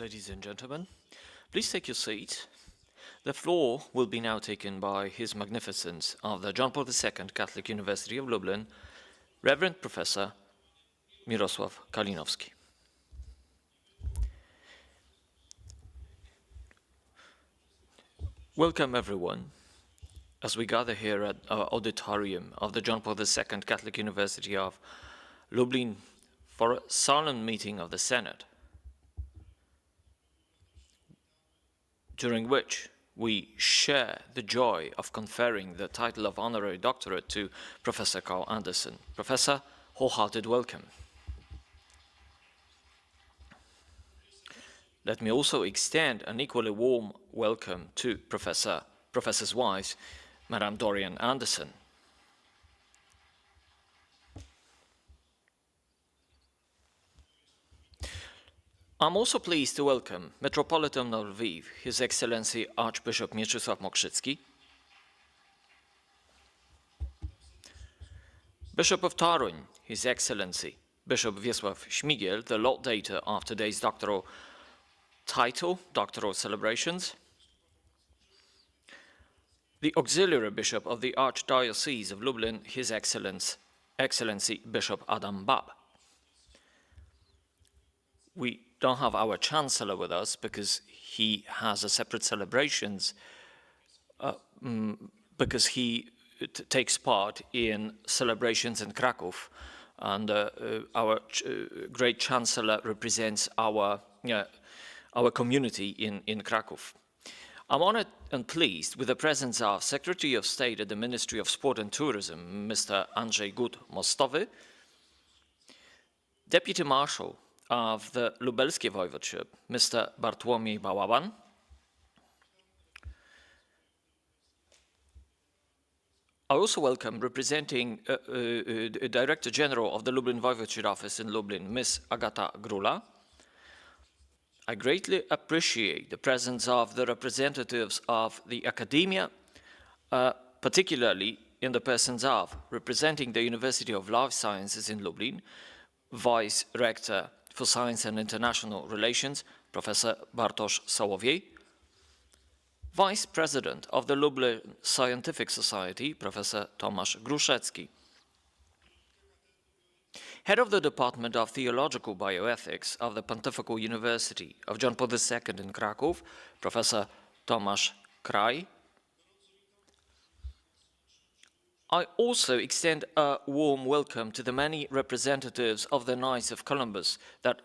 Ladies and gentlemen, please take your seat. The floor will be now taken by His Magnificence of the John Paul II Catholic University of Lublin, Reverend Professor Mirosław Kalinowski. Welcome everyone as we gather here at our auditorium of the John Paul II Catholic University of Lublin for a solemn meeting of the Senate, during which we share the joy of conferring the title of honorary doctorate to Professor Carl Anderson. Professor, wholehearted welcome. Let me also extend an equally warm welcome to Professor's wife, Madame Dorian Anderson. I'm also pleased to welcome Metropolitan of Lviv, His Excellency Archbishop Mieczysław Mokrzycki, Bishop of Toruń, His Excellency Bishop Wiesław Śmigiel, the laudator of today's doctoral celebrations, the Auxiliary Bishop of the Archdiocese of Lublin, His Excellency Bishop Adam Bab. We don't have our Chancellor with us because he has a separate celebrations, because he takes part in celebrations in Kraków, and our great Chancellor represents our community in Kraków. I'm honored and pleased with the presence of Secretary of State at the Ministry of Sport and Tourism, Mr. Andrzej Gut-Mostowy, Deputy Marshal of the Lubelskie Voivodeship, Mr. Bartłomiej Bałaban, I also welcome representing Director General of the Lublin Voivodeship Office in Lublin, Ms. Agata Grula. I greatly appreciate the presence of the representatives of the academia, particularly in the persons of representing the University of Life Sciences in Lublin, Vice Rector for Science and International Relations, Professor Bartosz Sołowiej, Vice President of the Lublin Scientific Society, Professor Tomasz Gruszecki, Head of the Department of Theological Bioethics of the Pontifical University of John Paul II in Kraków, Professor Tomasz Kraj. I also extend a warm welcome to the many representatives of the Knights of Columbus that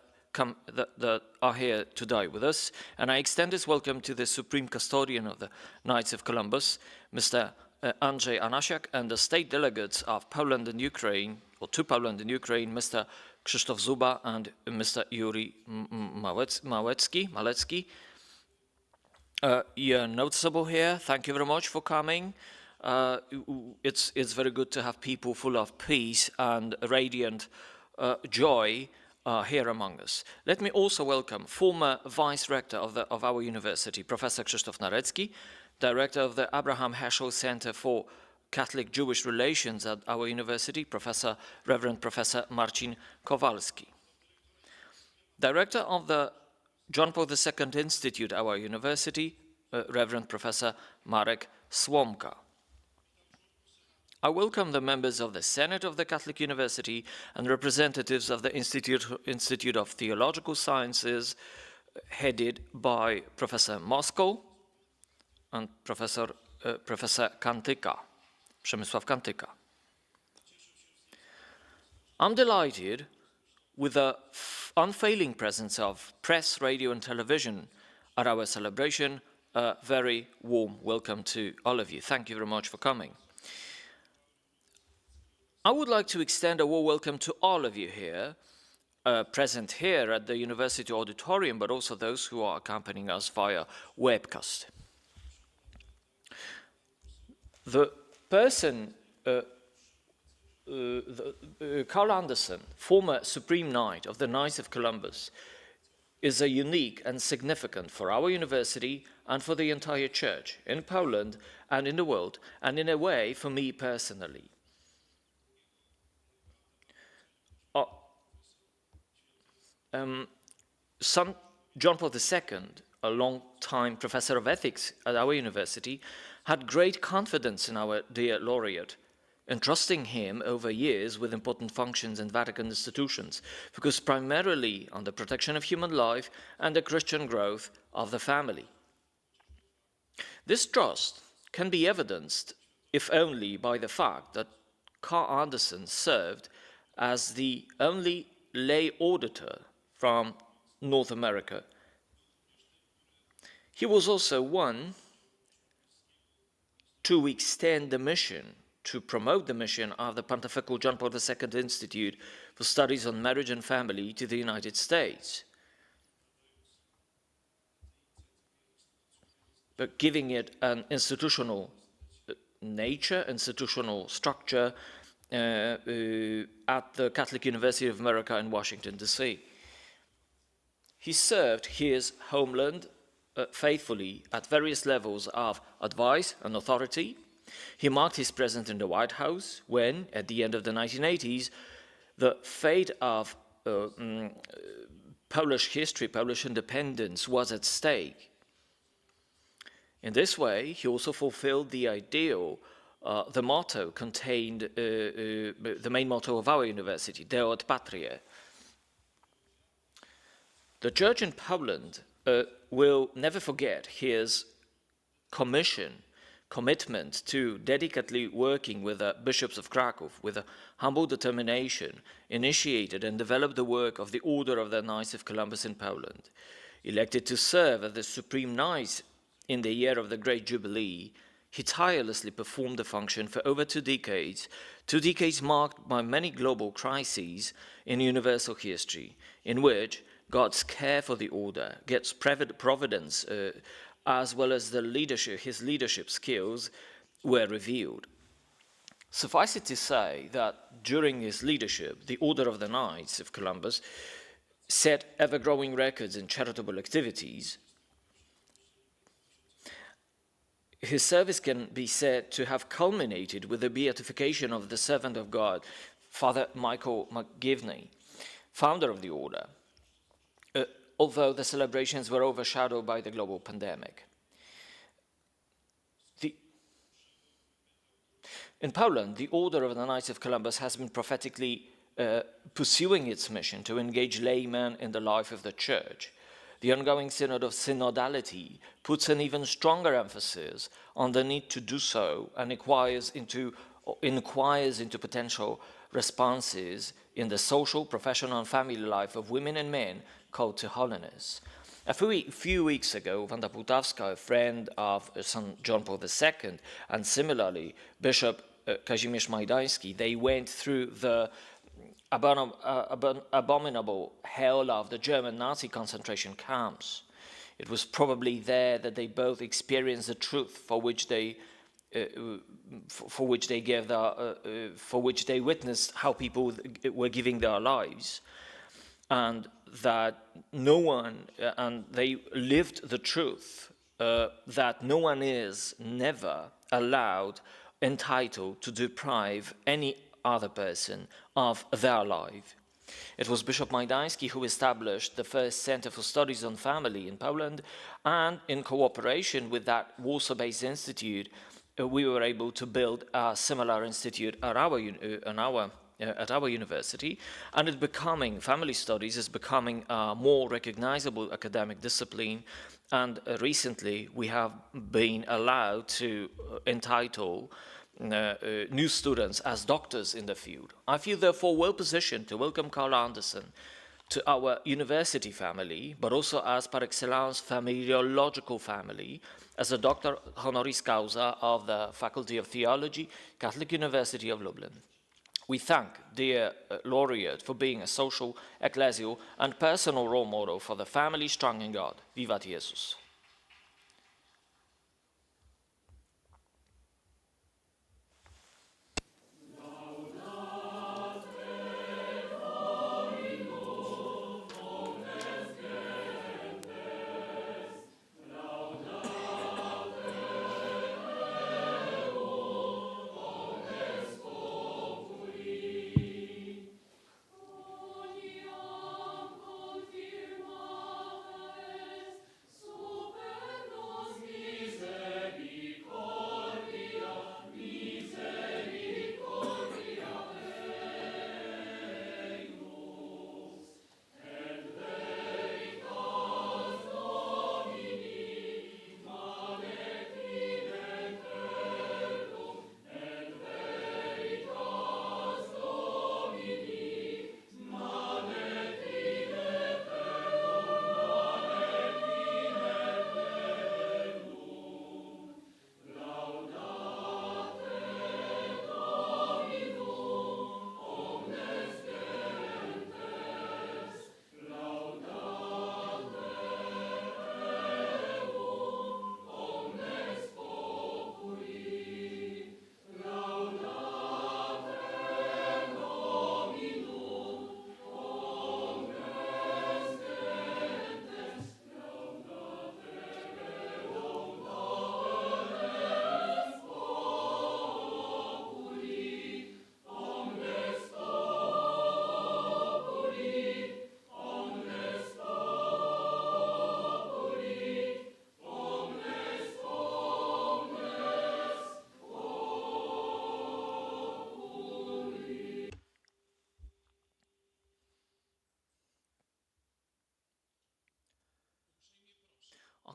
are here today with us, and I extend this welcome to the Supreme Custodian of the Knights of Columbus, Mr. Andrzej Anasiak, and the state delegates of Poland and Ukraine, or to Poland and Ukraine, Mr. Krzysztof Zuba and Mr. Yuri Malecki. You're noticeable here. Thank you very much for coming. It's very good to have people full of peace and radiant joy here among us. Let me also welcome former Vice Rector of our university, Professor Krzysztof Narecki, Director of the Abraham Heschel Center for Catholic Jewish Relations at our university, Reverend Professor Marcin Kowalski. Director of the John Paul II Institute at our university, Reverend Professor Marek Słomka. I welcome the members of the Senate of the Catholic University and representatives of the Institute of Theological Sciences, headed by Professor Moskal and Professor Kantyka, Przemysław Kantyka. I'm delighted with the unfailing presence of press, radio and television at our celebration. A very warm welcome to all of you. Thank you very much for coming. I would like to extend a warm welcome to all of you here, present here at the University Auditorium, but also those who are accompanying us via webcast. The person, Carl Anderson, former Supreme Knight of the Knights of Columbus, is a unique and significant for our university and for the entire church in Poland and in the world, and in a way for me personally. Some John Paul II, a long-time professor of ethics at our university, had great confidence in our dear laureate, entrusting him over years with important functions in Vatican institutions, focused primarily on the protection of human life and the Christian growth of the family. This trust can be evidenced, if only by the fact that Carl Anderson served as the only lay auditor from North America. He was also one to extend the mission, to promote the mission of the Pontifical John Paul II Institute for Studies on Marriage and Family to the United States, but giving it an institutional nature, institutional structure at the Catholic University of America in Washington, D.C. He served his homeland faithfully at various levels of advice and authority. He marked his presence in the White House when, at the end of the 1980s, the fate of Polish history, Polish independence was at stake. In this way, he also fulfilled the ideal, the motto contained, the main motto of our university, Deo et Patriae. The Church in Poland will never forget his commitment to dedicatedly working with the bishops of Krakow with a humble determination, initiated and developed the work of the Order of the Knights of Columbus in Poland. Elected to serve as the Supreme Knight in the year of the Great Jubilee, he tirelessly performed the function for over 2 decades marked by many global crises in universal history, in which God's care for the order, God's providence, as well as his leadership skills were revealed. Suffice it to say that during his leadership, the Order of the Knights of Columbus set ever-growing records in charitable activities. His service can be said to have culminated with the beatification of the servant of God, Father Michael McGivney, founder of the order, although the celebrations were overshadowed by the global pandemic. In Poland, the Order of the Knights of Columbus has been prophetically pursuing its mission to engage laymen in the life of the Church. The ongoing Synod of Synodality puts an even stronger emphasis on the need to do so and inquires into potential responses in the social, professional, and family life of women and men called to holiness. A few weeks ago, Wanda Płutawska, a friend of St. John Paul II, and similarly Bishop Kazimierz Majdański, they went through the abominable hell of the German Nazi concentration camps. It was probably there that they both experienced the truth for which they witnessed how people were giving their lives, and that and they lived the truth that no one is never entitled to deprive any other person of their life. It was Bishop Majdański who established the first Center for Studies on Family in Poland, and in cooperation with that Warsaw-based institute, we were able to build a similar institute at our university, and family studies is becoming a more recognizable academic discipline, and recently we have been allowed to entitle new students as doctors in the field. I feel therefore well positioned to welcome Carl Anderson to our university family, but also as par excellence familiological family, as a doctor honoris causa of the Faculty of Theology, Catholic University of Lublin. We thank dear laureate for being a social, ecclesial, and personal role model for the family strong in God. Vivat Jesus.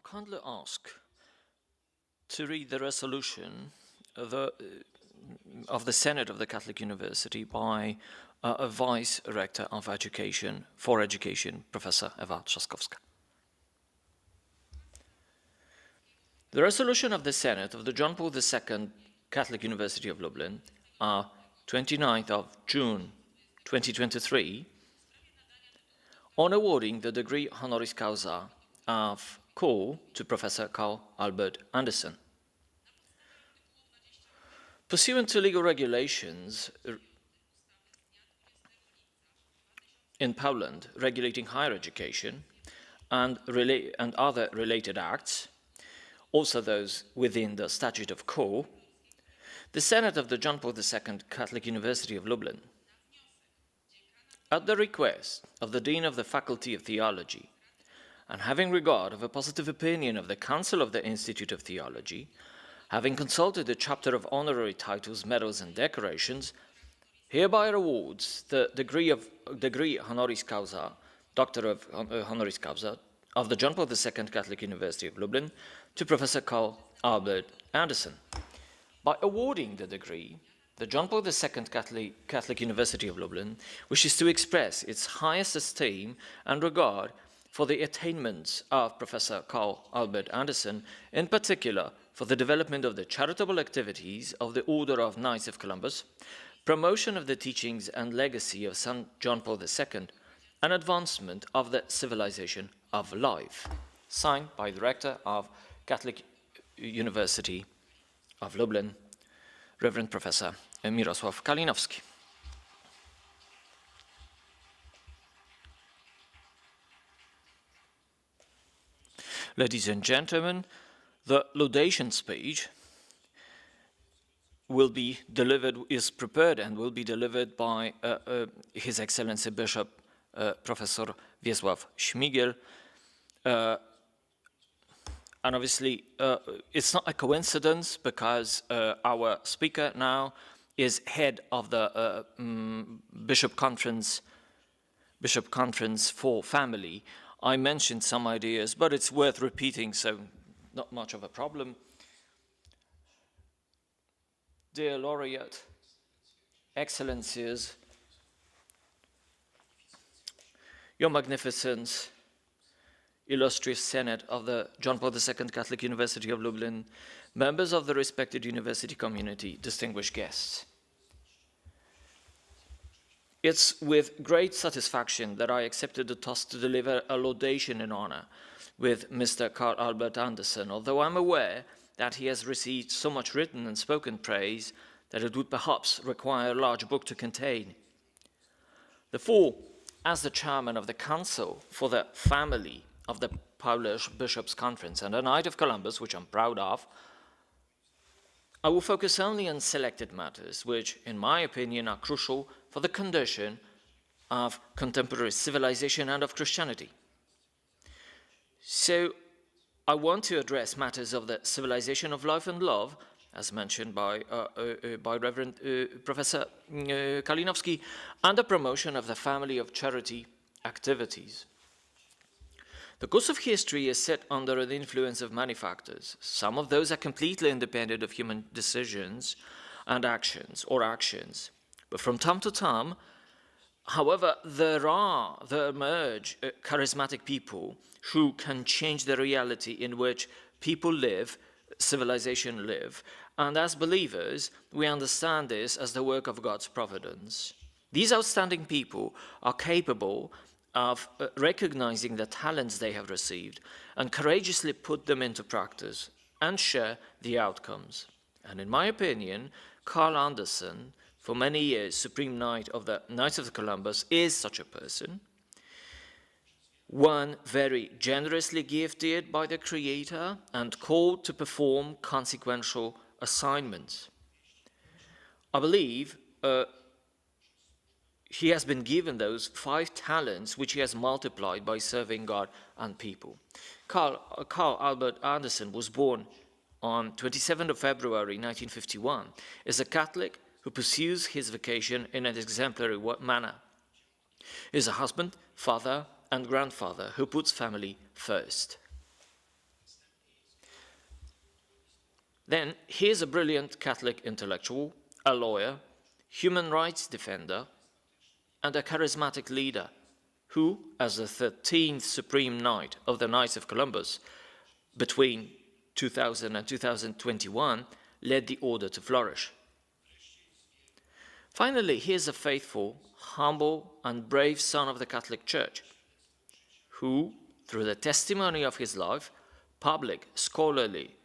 kindly ask to read the resolution of the Senate of the Catholic University by a Vice Rector of Education for Education, Professor Ewa Trzaskowska. The resolution of the Senate of the John Paul II Catholic University of Lublin, 29th of June 2023, on awarding the degree honoris causa of call to Professor Carl Albert Anderson. Pursuant to legal regulations in Poland regulating higher education and other related acts, also those within the Statute of Call, the Senate of the John Paul II Catholic University of Lublin, at the request of the Dean of the Faculty of Theology, and having regard of a positive opinion of the Council of the Institute of Theology, having consulted the chapter of honorary titles, medals, and decorations, hereby awards the degree honoris causa, Doctor of honoris causa, of the John Paul II Catholic University of Lublin to Professor Carl Albert Anderson. By awarding the degree, the John Paul II Catholic University of Lublin wishes to express its highest esteem and regard for the attainments of Professor Carl Albert Anderson, in particular for the development of the charitable activities of the Order of Knights of Columbus, promotion of the teachings and legacy of St. John Paul II, and advancement of the civilization of life. Signed by the Rector of Catholic University of Lublin, Reverend Professor Mirosław Kalinowski. Ladies and gentlemen, the laudation speech is prepared and will be delivered by His Excellency Bishop Professor Wiesław Śmigiel. And obviously, it's not a coincidence because our speaker now is head of the Bishop Conference for Family. I mentioned some ideas, but it's worth repeating, so not much of a problem. Dear Laureate, Excellencies, Your Magnificence, illustrious Senate of the John Paul II Catholic University of Lublin, members of the respected university community, distinguished guests. It's with great satisfaction that I accepted the task to deliver a laudation in honor with Mr. Carl Albert Anderson, although I'm aware that he has received so much written and spoken praise that it would perhaps require a large book to contain. Therefore, as the chairman of the Council for the Family of the Polish Bishops' Conference and a Knight of Columbus, which I'm proud of, I will focus only on selected matters which, in my opinion, are crucial for the condition of contemporary civilization and of Christianity. So, I want to address matters of the civilization of life and love, as mentioned by Reverend Professor Kalinowski, and the promotion of the family of charity activities. The course of history is set under the influence of many factors. Some of those are completely independent of human decisions and actions. But from time to time, however, there emerge charismatic people who can change the reality in which people live, civilization live. And as believers, we understand this as the work of God's providence. These outstanding people are capable of recognizing the talents they have received and courageously put them into practice and share the outcomes. And in my opinion, Carl Anderson, for many years Supreme Knight of the Knights of Columbus, is such a person. One very generously gifted by the Creator and called to perform consequential assignments. I believe he has been given those 5 talents which he has multiplied by serving God and people. Carl Albert Anderson was born on 27th of February 1951, is a Catholic who pursues his vocation in an exemplary manner. He is a husband, father, and grandfather who puts family first. Then here's a brilliant Catholic intellectual, a lawyer, human rights defender, and a charismatic leader who, as the 13th Supreme Knight of the Knights of Columbus, between 2000 and 2021, led the order to flourish. Finally, here's a faithful, humble, and brave son of the Catholic Church, who, through the testimony of his life, public, scholarly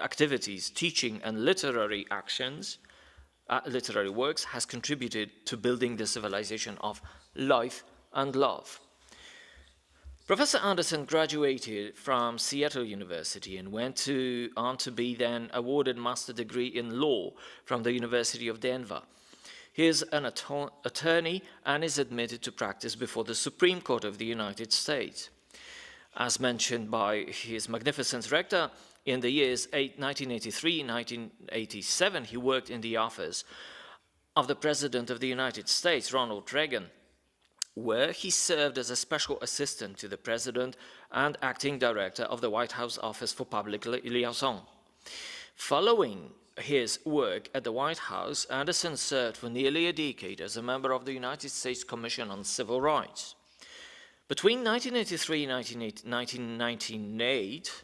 activities, teaching, and literary actions, literary works, has contributed to building the civilization of life and love. Professor Anderson graduated from Seattle University and went on to be then awarded master's degree in law from the University of Denver. He is an attorney and is admitted to practice before the Supreme Court of the United States. As mentioned by his magnificent rector, in the years 1983-1987, he worked in the office of the President of the United States, Ronald Reagan, where he served as a special assistant to the President and acting director of the White House Office for Public Liaison. Following his work at the White House, Anderson served for nearly a decade as a member of the United States Commission on Civil Rights. Between 1983 and 1998,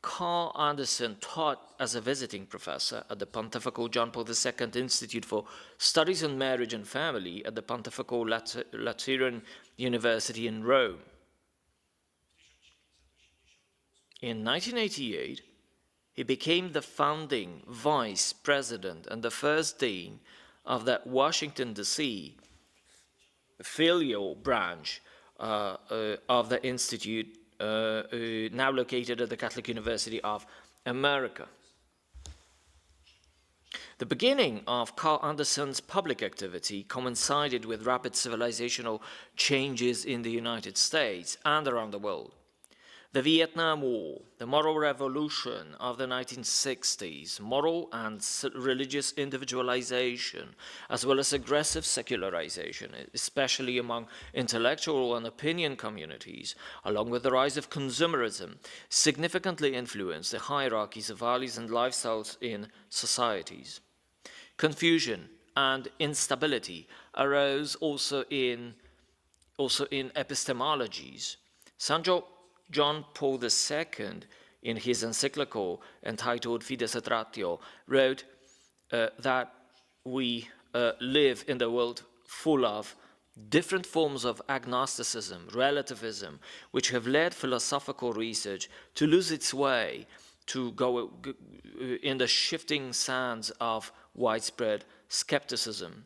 Carl Anderson taught as a visiting professor at the Pontifical John Paul II Institute for Studies on Marriage and Family at the Pontifical Lateran University in Rome. In 1988, he became the founding vice president and the first dean of the Washington, D.C. filial branch of the Institute, now located at the Catholic University of America. The beginning of Carl Anderson's public activity coincided with rapid civilizational changes in the United States and around the world. The Vietnam War, the moral revolution of the 1960s, moral and religious individualization, as well as aggressive secularization, especially among intellectual and opinion communities, along with the rise of consumerism, significantly influenced the hierarchies of values and lifestyles in societies. Confusion and instability arose also in epistemologies. John Paul II, in his encyclical entitled Fides et Ratio, wrote that we live in the world full of different forms of agnosticism, relativism, which have led philosophical research to lose its way, to go in the shifting sands of widespread skepticism.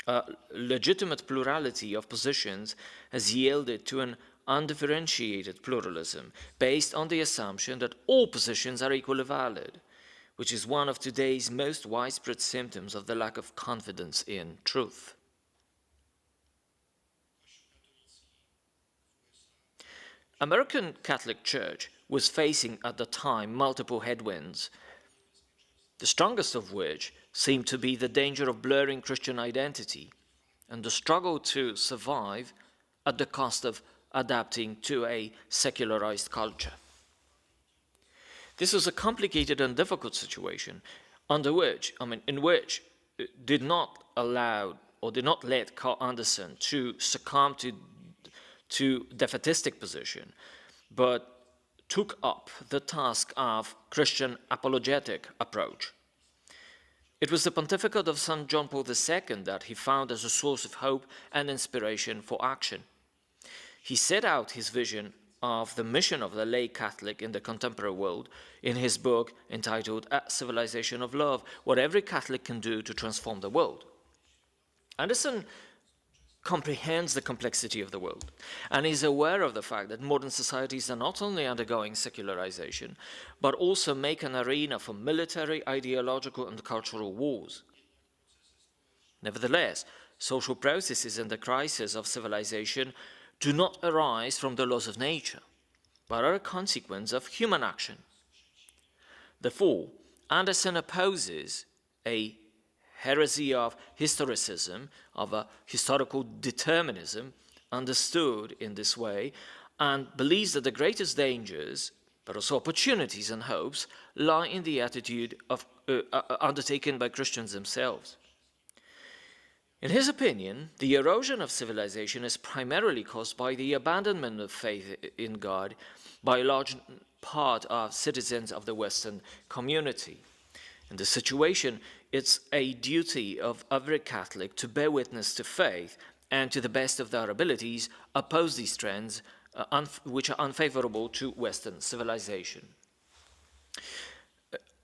A legitimate plurality of positions has yielded to an undifferentiated pluralism based on the assumption that all positions are equally valid, which is one of today's most widespread symptoms of the lack of confidence in truth. American Catholic Church was facing at the time multiple headwinds, the strongest of which seemed to be the danger of blurring Christian identity and the struggle to survive at the cost of adapting to a secularized culture. This was a complicated and difficult situation in which did not allow or did not let Carl Anderson to succumb to defeatistic position, but took up the task of Christian apologetic approach. It was the pontificate of St. John Paul II that he found as a source of hope and inspiration for action. He set out his vision of the mission of the lay Catholic in the contemporary world in his book entitled A Civilization of Love, What Every Catholic Can Do to Transform the World. Anderson comprehends the complexity of the world and is aware of the fact that modern societies are not only undergoing secularization, but also make an arena for military, ideological, and cultural wars. Nevertheless, social processes and the crisis of civilization do not arise from the laws of nature, but are a consequence of human action. Therefore, Anderson opposes a heresy of historicism, of a historical determinism, understood in this way, and believes that the greatest dangers but also opportunities and hopes lie in the attitude of undertaken by Christians themselves. In his opinion, the erosion of civilization is primarily caused by the abandonment of faith in God by a large part of citizens of the Western community. In this situation, it's a duty of every Catholic to bear witness to faith and, to the best of their abilities, oppose these trends which are unfavorable to Western civilization.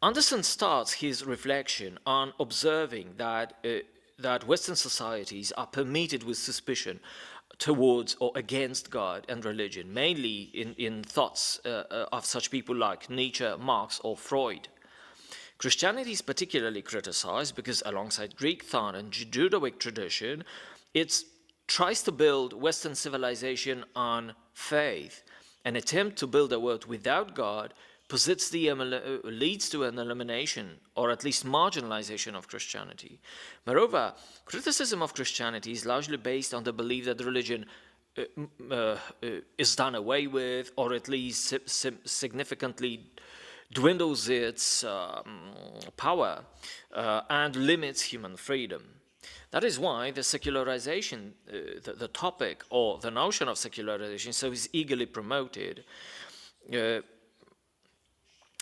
Anderson starts his reflection on observing that Western societies are permeated with suspicion towards or against God and religion, mainly in thoughts of such people like Nietzsche, Marx, or Freud. Christianity is particularly criticized because, alongside Greek thought and Judaic tradition, it tries to build Western civilization on faith. An attempt to build a world without God leads to an elimination or at least marginalization of Christianity. Moreover, criticism of Christianity is largely based on the belief that religion is done away with, or at least significantly dwindles its power and limits human freedom. That is why the secularization, the topic or the notion of secularization, so is eagerly promoted.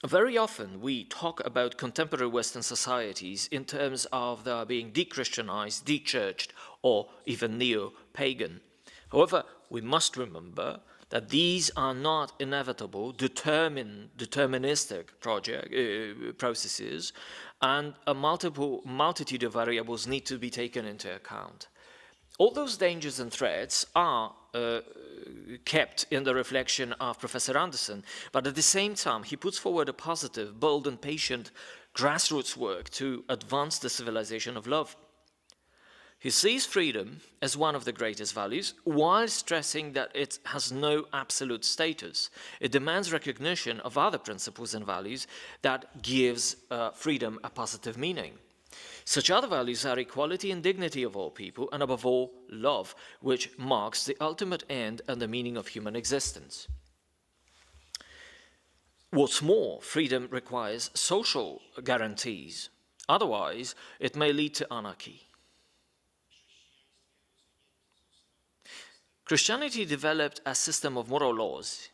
Very often we talk about contemporary Western societies in terms of their being de-Christianized, de-churched, or even neo-pagan. However, we must remember that these are not inevitable, deterministic processes, and a multitude of variables need to be taken into account. All those dangers and threats are kept in the reflection of Professor Anderson, but at the same time he puts forward a positive, bold and patient grassroots work to advance the civilization of love. He sees freedom as one of the greatest values, while stressing that it has no absolute status. It demands recognition of other principles and values that gives freedom a positive meaning. Such other values are equality and dignity of all people, and above all, love, which marks the ultimate end and the meaning of human existence. What's more, freedom requires social guarantees. Otherwise, it may lead to anarchy. Christianity developed a system of moral laws,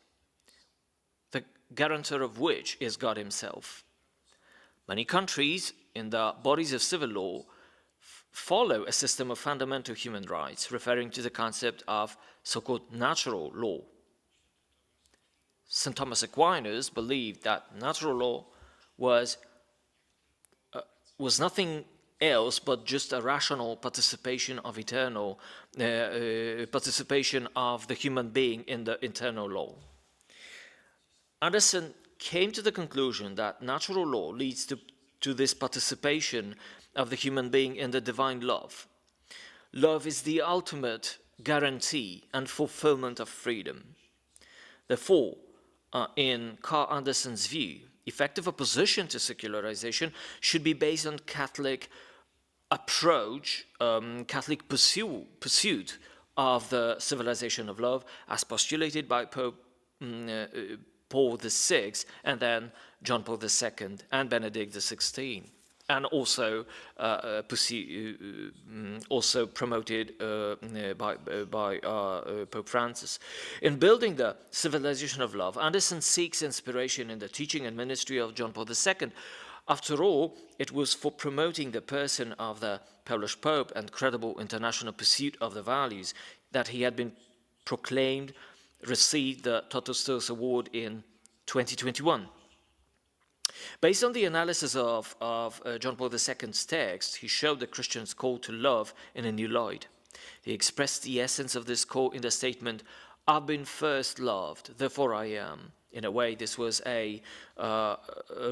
the guarantor of which is God himself. Many countries in the bodies of civil law follow a system of fundamental human rights, referring to the concept of so-called natural law. St. Thomas Aquinas believed that natural law was nothing else but just a rational participation of participation of the human being in the internal law. Anderson came to the conclusion that natural law leads to this participation of the human being in the divine love. Love is the ultimate guarantee and fulfillment of freedom. Therefore, in Carl Anderson's view, effective opposition to secularization should be based on Catholic approach, Catholic pursuit of the civilization of love, as postulated by Pope Paul VI, and then John Paul II and Benedict XVI, and also promoted by Pope Francis. In building the civilization of love, Anderson seeks inspiration in the teaching and ministry of John Paul II. After all, it was for promoting the person of the Polish Pope and credible international pursuit of the values that he had been received the Totus Tuus Award in 2021. Based on the analysis of John Paul II's text, he showed the Christian's call to love in a new light. He expressed the essence of this call in the statement, "I've been first loved, therefore I am." In a way, this was a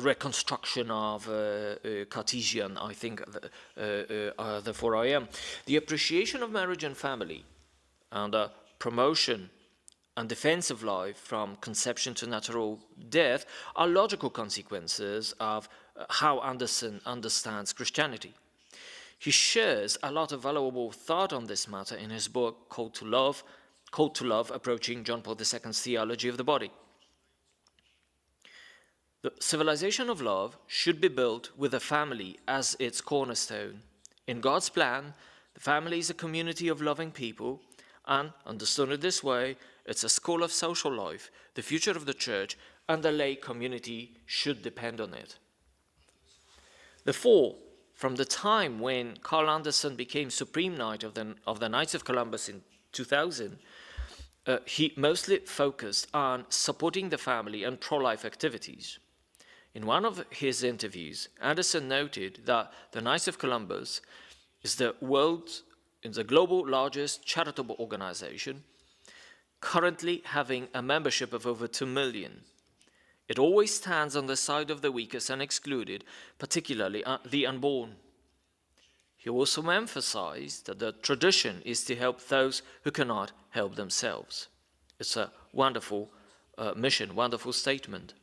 reconstruction of Cartesian, I think, therefore I am. The appreciation of marriage and family and the promotion and defense of life from conception to natural death are logical consequences of how Anderson understands Christianity. He shares a lot of valuable thought on this matter in his book Called to Love, Approaching John Paul II's Theology of the Body. The civilization of love should be built with the family as its cornerstone. In God's plan, the family is a community of loving people, and, understood in this way, it's a school of social life. The future of the church and the lay community should depend on it. Therefore, from the time when Carl Anderson became Supreme Knight of the Knights of Columbus in 2000, he mostly focused on supporting the family and pro-life activities. In one of his interviews, Anderson noted that the Knights of Columbus is the global largest charitable organization, currently having a membership of over 2 million. It always stands on the side of the weakest and excluded, particularly the unborn. He also emphasized that the tradition is to help those who cannot help themselves. It's a wonderful mission, wonderful statement.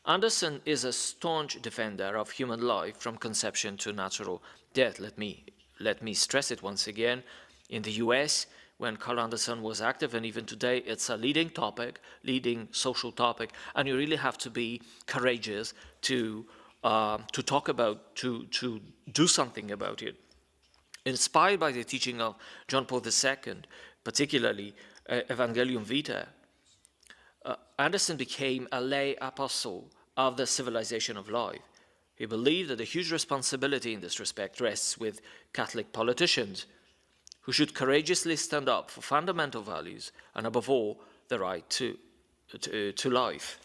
Anderson is a staunch defender of human life from conception to natural death. Let me stress it once again. In the US, when Carl Anderson was active, and even today, it's a leading topic, leading social topic, and you really have to be courageous to talk about, to do something about it. Inspired by the teaching of John Paul II, particularly Evangelium Vitae, Anderson became a lay apostle of the civilization of life. He believed that a huge responsibility in this respect rests with Catholic politicians, who should courageously stand up for fundamental values and, above all, the right to life.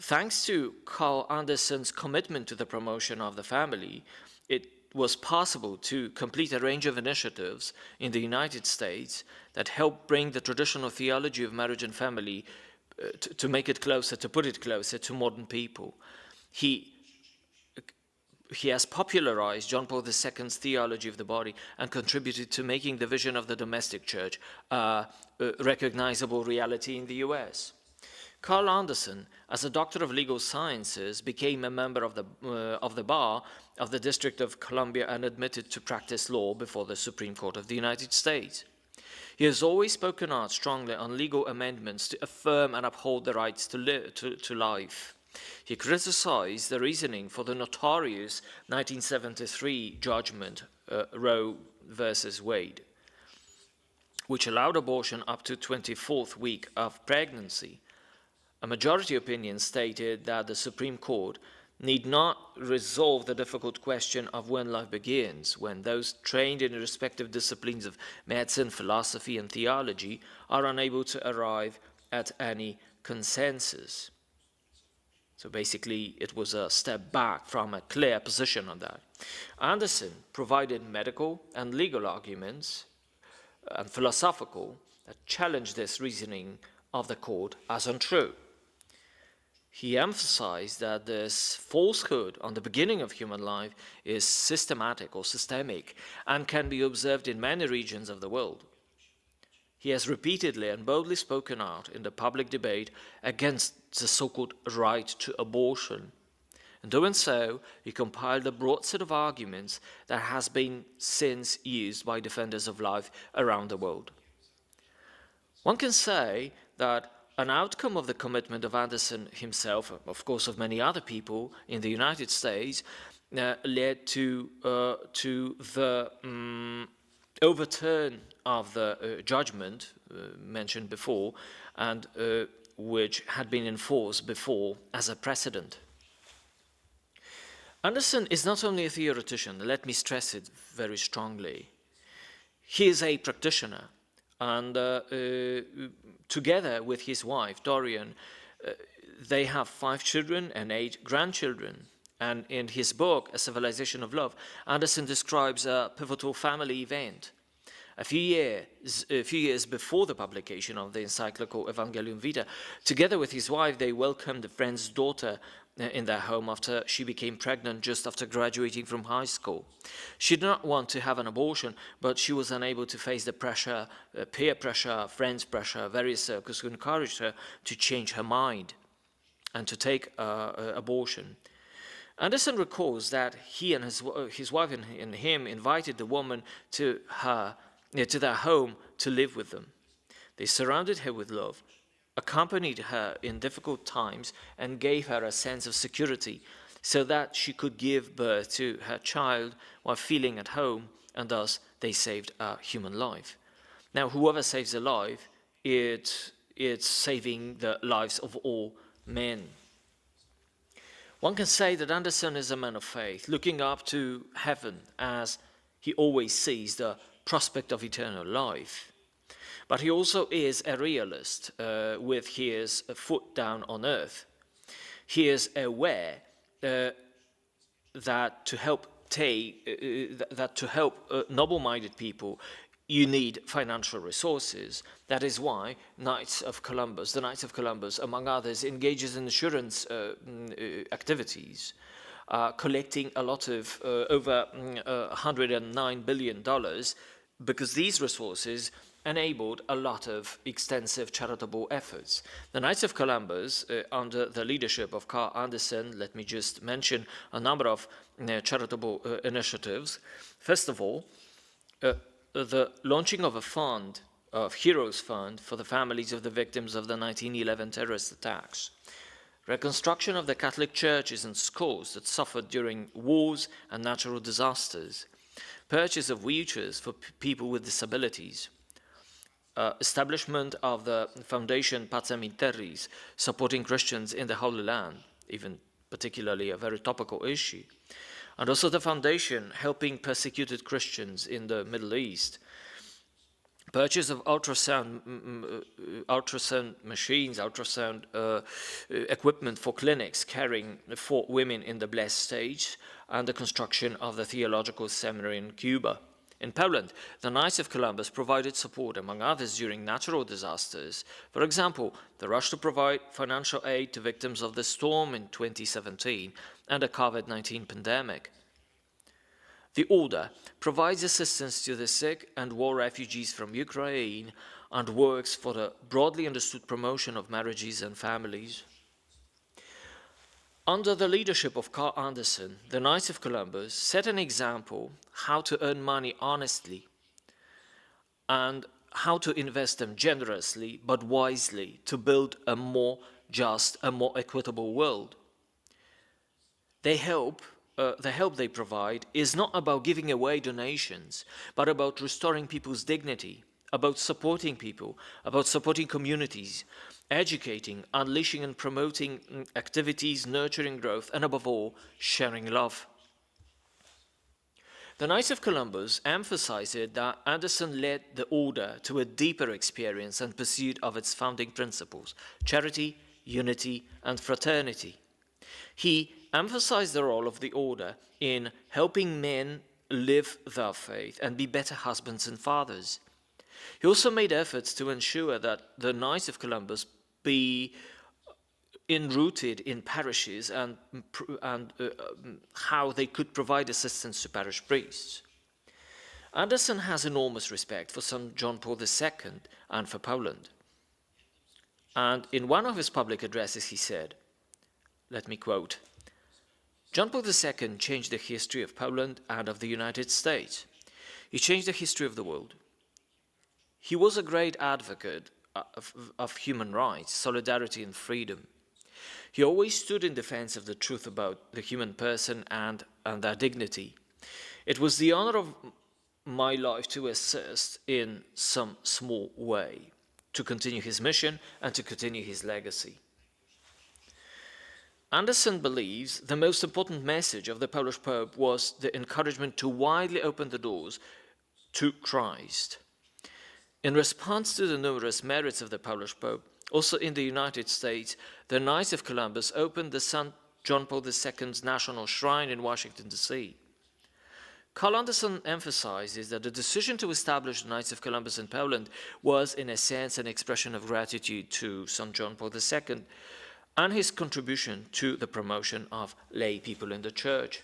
Thanks to Carl Anderson's commitment to the promotion of the family, it was possible to complete a range of initiatives in the United States that helped bring the traditional theology of marriage and family to make it closer, to put it closer to modern people. He has popularized John Paul II's theology of the body and contributed to making the vision of the domestic church a recognizable reality in the US. Carl Anderson, as a doctor of legal sciences, became a member of the bar of the District of Columbia and admitted to practice law before the Supreme Court of the United States. He has always spoken out strongly on legal amendments to affirm and uphold the rights to life. He criticized the reasoning for the notorious 1973 judgment, Roe versus Wade, which allowed abortion up to 24th week of pregnancy. A majority opinion stated that the Supreme Court need not resolve the difficult question of when life begins, when those trained in the respective disciplines of medicine, philosophy, and theology are unable to arrive at any consensus. So basically, it was a step back from a clear position on that. Anderson provided medical and legal arguments and philosophical that challenged this reasoning of the court as untrue. He emphasized that this falsehood on the beginning of human life is systematic or systemic and can be observed in many regions of the world. He has repeatedly and boldly spoken out in the public debate against the so-called right to abortion. In doing so, he compiled a broad set of arguments that has been since used by defenders of life around the world. One can say that an outcome of the commitment of Anderson himself, of course of many other people in the United States, led to the overturn of the judgment mentioned before, and which had been enforced before as a precedent. Anderson is not only a theoretician, let me stress it very strongly. He is a practitioner, and together with his wife, Dorian, they have 5 children and 8 grandchildren. And in his book, A Civilization of Love, Anderson describes a pivotal family event. A few years before the publication of the encyclical Evangelium Vitae, together with his wife, they welcomed a friend's daughter in their home after she became pregnant just after graduating from high school. She did not want to have an abortion, but she was unable to face the pressure, peer pressure, friends' pressure, various circles who encouraged her to change her mind and to take abortion. Anderson recalls that he and his wife and him invited the woman to their home to live with them. They surrounded her with love, accompanied her in difficult times and gave her a sense of security so that she could give birth to her child while feeling at home, and thus they saved a human life. Now, whoever saves a life, it's saving the lives of all men. One can say that Anderson is a man of faith, looking up to heaven as he always sees the prospect of eternal life. But he also is a realist with his foot down on earth. He is aware that to help noble-minded people, you need financial resources. That is why the Knights of Columbus, among others, engages in insurance activities, collecting a lot of over $109 billion, because these resources enabled a lot of extensive charitable efforts. The Knights of Columbus, under the leadership of Carl Anderson, let me just mention a number of charitable initiatives. First of all, the launching of a fund, of Heroes Fund, for the families of the victims of the 1911 terrorist attacks. Reconstruction of the Catholic churches and schools that suffered during wars and natural disasters. Purchase of wheelchairs for people with disabilities. Establishment of the Foundation Pacem in Terris, supporting Christians in the Holy Land, even particularly a very topical issue. And also the foundation helping persecuted Christians in the Middle East. Purchase of ultrasound machines, ultrasound equipment for clinics caring for women in the blessed stage, and the construction of the Theological Seminary in Cuba. In Poland, the Knights of Columbus provided support, among others, during natural disasters. For example, the rush to provide financial aid to victims of the storm in 2017 and the COVID-19 pandemic. The Order provides assistance to the sick and war refugees from Ukraine and works for the broadly understood promotion of marriages and families. Under the leadership of Carl Anderson, the Knights of Columbus set an example how to earn money honestly and how to invest them generously but wisely to build a more just, a more equitable world. The help they provide is not about giving away donations, but about restoring people's dignity, about supporting people, about supporting communities, educating, unleashing and promoting activities, nurturing growth, and above all, sharing love. The Knights of Columbus emphasized that Anderson led the Order to a deeper experience and pursuit of its founding principles: charity, unity, and fraternity. He emphasized the role of the Order in helping men live their faith and be better husbands and fathers. He also made efforts to ensure that the Knights of Columbus be enrooted in parishes and how they could provide assistance to parish priests. Anderson has enormous respect for St. John Paul II and for Poland. And in one of his public addresses he said, let me quote, "John Paul II changed the history of Poland and of the United States. He changed the history of the world. He was a great advocate of human rights, solidarity, and freedom. He always stood in defense of the truth about the human person and their dignity. It was the honor of my life to assist in some small way, to continue his mission and to continue his legacy." Anderson believes the most important message of the Polish Pope was the encouragement to widely open the doors to Christ. In response to the numerous merits of the Polish Pope, also in the United States, the Knights of Columbus opened the St. John Paul II's National Shrine in Washington, D.C. Carl Anderson emphasizes that the decision to establish the Knights of Columbus in Poland was, in a sense, an expression of gratitude to St. John Paul II and his contribution to the promotion of lay people in the Church.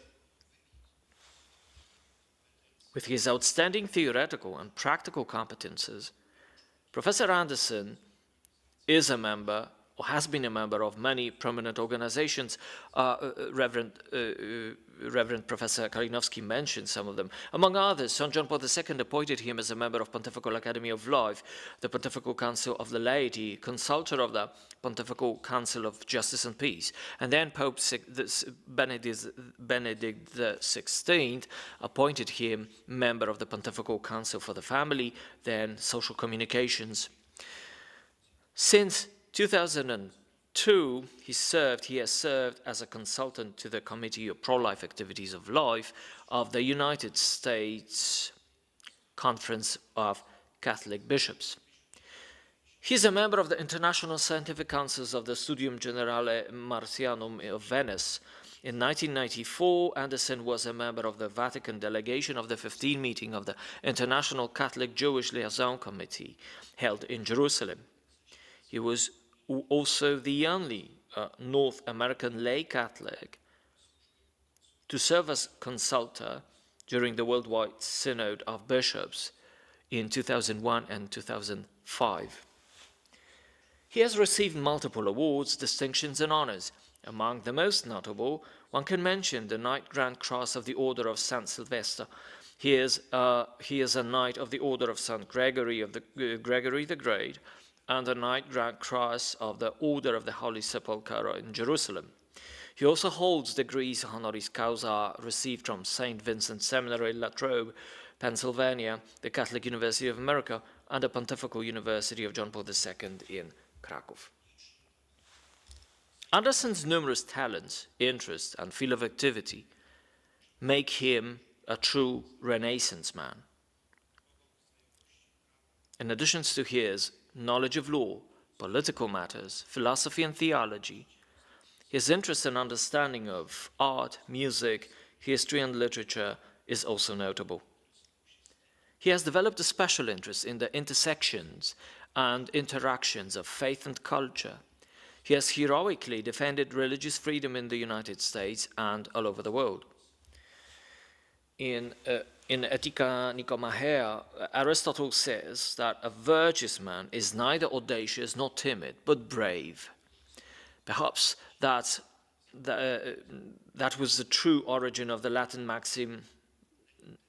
With his outstanding theoretical and practical competences, Professor Anderson is a member or has been a member of many prominent organizations. Reverend Professor Kalinowski mentioned some of them. Among others, St. John Paul II appointed him as a member of Pontifical Academy of Life, the Pontifical Council of the Laity, consultor of the Pontifical Council of Justice and Peace. And then Pope Benedict XVI appointed him member of the Pontifical Council for the Family, then Social Communications. Since 2002, he has served as a consultant to the Committee of Pro-Life Activities of Life of the United States Conference of Catholic Bishops. He is a member of the International Scientific Councils of the Studium Generale Martianum of Venice. In 1994, Anderson was a member of the Vatican delegation of the 15th meeting of the International Catholic Jewish Liaison Committee held in Jerusalem. He was also the only North American lay Catholic to serve as consultor during the Worldwide Synod of Bishops in 2001 and 2005. He has received multiple awards, distinctions, and honors. Among the most notable, one can mention the Knight Grand Cross of the Order of St. Sylvester. He is a Knight of the Order of St. Gregory the Great, and the Knight Grand Cross of the Order of the Holy Sepulchre in Jerusalem. He also holds degrees honoris causa received from St. Vincent Seminary, La Trobe, Pennsylvania, the Catholic University of America, and the Pontifical University of John Paul II in Krakow. Anderson's numerous talents, interests, and field of activity make him a true Renaissance man. In addition to his knowledge of law, political matters, philosophy and theology, his interest and understanding of art, music, history and literature is also notable. He has developed a special interest in the intersections and interactions of faith and culture. He has heroically defended religious freedom in the United States and all over the world. In Ethica Nicomachea, Aristotle says that a virtuous man is neither audacious nor timid, but brave. Perhaps that was the true origin of the Latin maxim,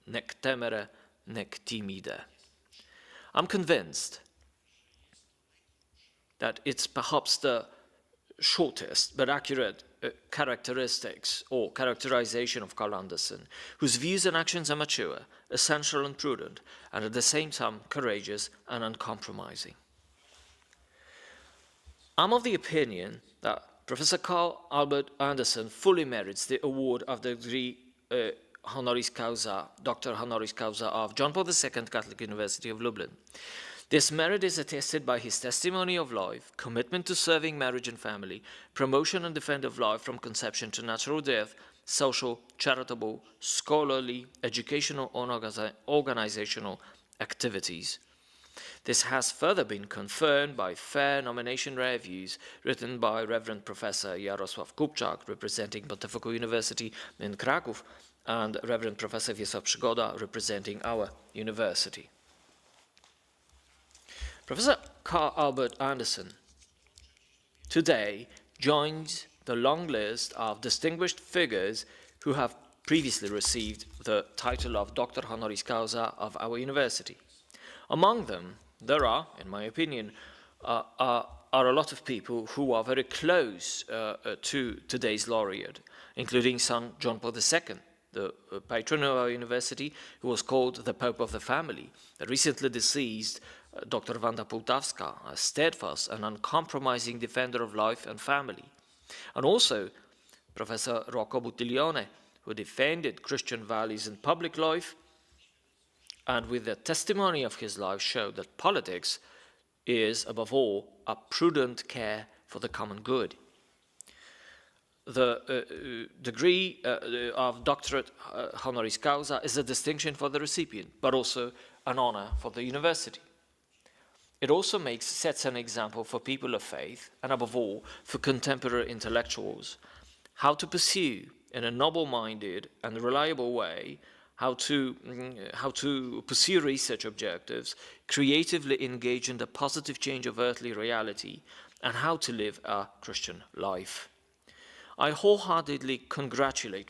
nec temere, nec timide. I'm convinced that it's perhaps the shortest but accurate characteristics or characterization of Carl Anderson, whose views and actions are mature, essential and prudent, and at the same time courageous and uncompromising. I'm of the opinion that Professor Carl Albert Anderson fully merits the award of the degree honoris causa, Doctor honoris causa of John Paul II Catholic University of Lublin. This merit is attested by his testimony of life, commitment to serving marriage and family, promotion and defense of life from conception to natural death, social, charitable, scholarly, educational, and organizational activities. This has further been confirmed by fair nomination reviews written by Reverend Professor Jarosław Kupczak, representing Pontifical University in Kraków, and Reverend Professor Wiesław Przygoda, representing our university. Professor Carl Albert Anderson today joins the long list of distinguished figures who have previously received the title of Doctor honoris causa of our university. Among them, there are, in my opinion, a lot of people who are very close to today's laureate, including St. John Paul II, the patron of our university, who was called the Pope of the Family, the recently deceased Dr. Wanda Pułtawska, a steadfast and uncompromising defender of life and family, and also Professor Rocco Buttiglione, who defended Christian values in public life, and with the testimony of his life showed that politics is, above all, a prudent care for the common good. The degree of doctorate honoris causa is a distinction for the recipient, but also an honor for the university. It also sets an example for people of faith, and above all, for contemporary intellectuals, how to pursue, in a noble-minded and reliable way, how to pursue research objectives, creatively engage in the positive change of earthly reality, and how to live a Christian life. I wholeheartedly congratulate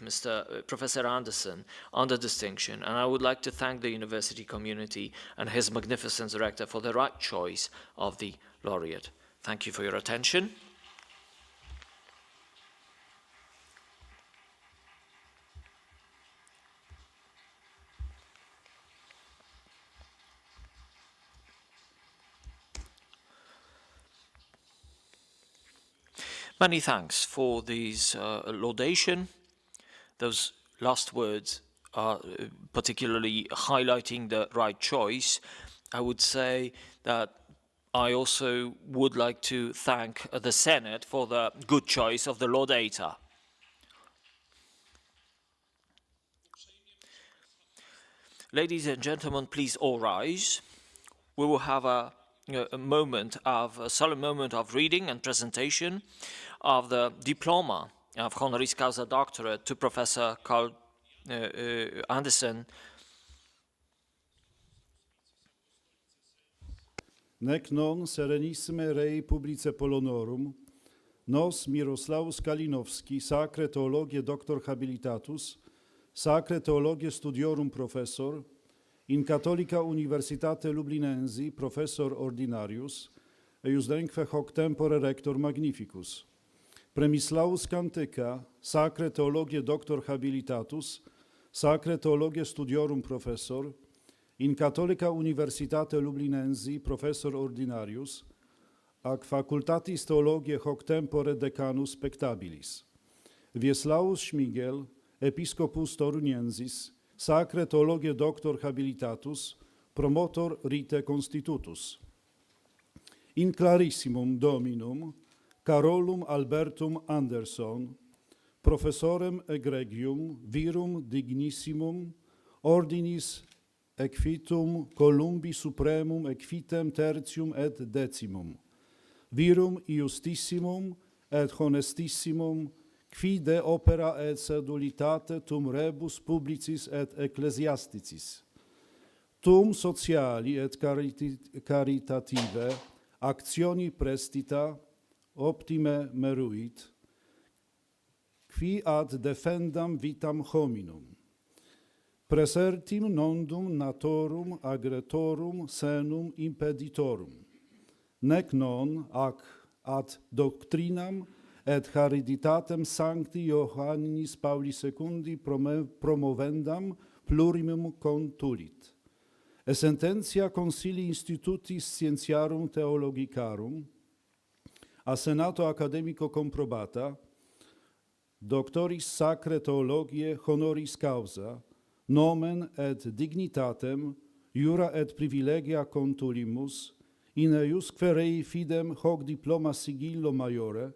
Professor Anderson on the distinction, and I would like to thank the university community and his magnificent director for the right choice of the laureate. Thank you for your attention. Many thanks for these laudation. Those last words are particularly highlighting the right choice. I would say that I also would like to thank the Senate for the good choice of the laudator. Ladies and gentlemen, please all rise. We will have a solemn moment of reading and presentation of the diploma of honoris causa doctorate to Professor Carl Anderson. Nec non serenissime rei publice Polonorum, nos Miroslavus Kalinowski, sacre theologie doctor habilitatus, sacre theologie studiorum professor, in Catholica Universitate Lublinensi professor ordinarius, eiusdenque hoc tempore rector magnificus. Premislaus Cantica, sacre theologie doctor habilitatus, sacre theologie studiorum professor, in Catholica Universitate Lublinensi professor ordinarius, ac facultatis theologiae hoc tempore decanus spectabilis. Wieslaus Schmigel, episcopus Toruniensis, sacre theologie doctor habilitatus, promotor rite constitutus. In clarissimum Dominum Carolum Albertum Anderson, professorem egregium virum dignissimum ordinis equitum Columbi supremum equitem tertium et decimum, virum iustissimum et honestissimum, qui de opera et sedulitate tum rebus publicis et ecclesiasticis, tum sociali et caritative actioni prestita optime meruit, qui ad defendam vitam hominum, presertim nondum natorum agretorum senum impeditorum, nec non ac ad doctrinam et hereditatem sancti Ioannis Pauli II promovendam plurimum contulit. E sententia Consilii Institutis Scientiarum Theologicarum, a Senato Academico comprobata, doctoris sacre theologiae honoris causa, nomen et dignitatem, iura et privilegia contulimus, in eiusque rei fidem hoc diploma sigillo maiore,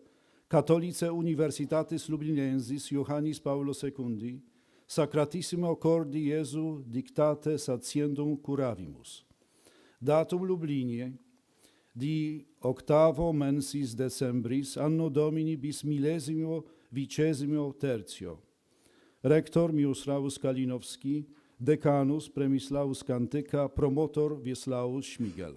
Catholicae Universitatis Lublinensis Ioannis Paulo II, Sacratissimo Cordi Iesu dictate satiendum curavimus. Datum Lublinie, di octavo mensis decembris, anno Domini bis millesimo vicesimo tertio. Rector Miroslavus Kalinowski, decanus Premislaus Cantica, promotor Wieslaus Schmigel.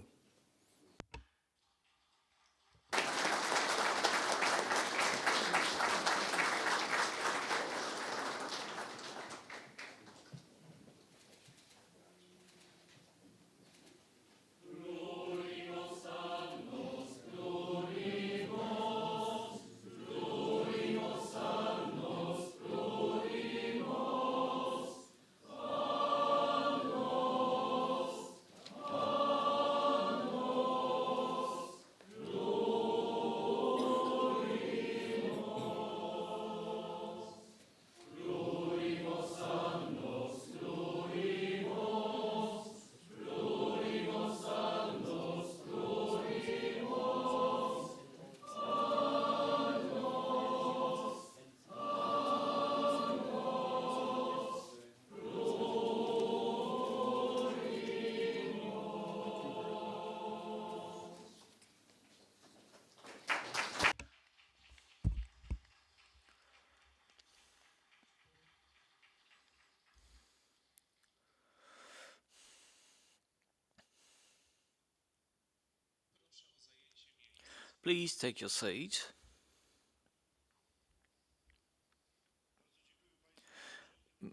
Please take your seat.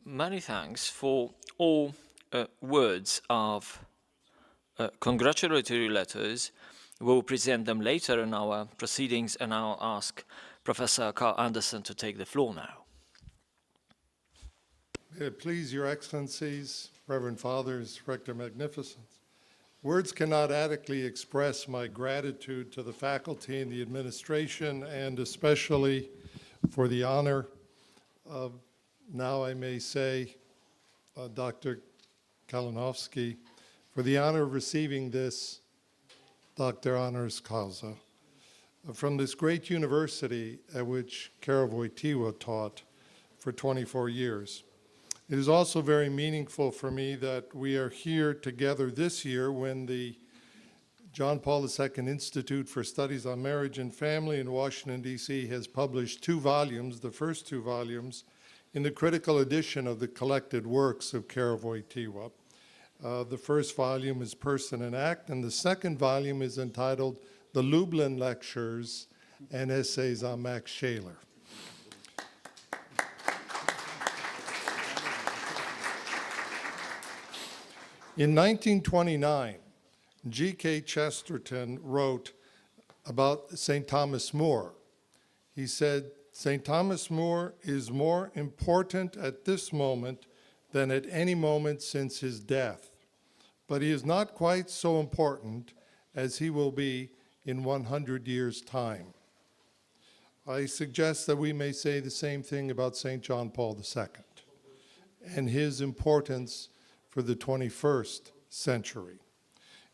Many thanks for all words of congratulatory letters. We'll present them later in our proceedings, and I'll ask Professor Carl Anderson to take the floor now. May it please your excellencies, Reverend Fathers, Rector Magnificence. Words cannot adequately express my gratitude to the faculty and the administration, and especially for the honor of, now I may say, Dr. Kalinowski, for the honor of receiving this Dr. Honoris Causa from this great university at which Karol Wojtyła taught for 24 years. It is also very meaningful for me that we are here together this year when the John Paul II Institute for Studies on Marriage and Family in Washington, D.C. has published 2 volumes, the first 2 volumes, in the critical edition of the collected works of Karol Wojtyła. The first volume is Person and Act, and the second volume is entitled The Lublin Lectures and Essays on Max Scheler. In 1929, G.K. Chesterton wrote about St. Thomas More. He said, St. Thomas More is more important at this moment than at any moment since his death, but he is not quite so important as he will be in 100 years' time. I suggest that we may say the same thing about St. John Paul II and his importance for the 21st century.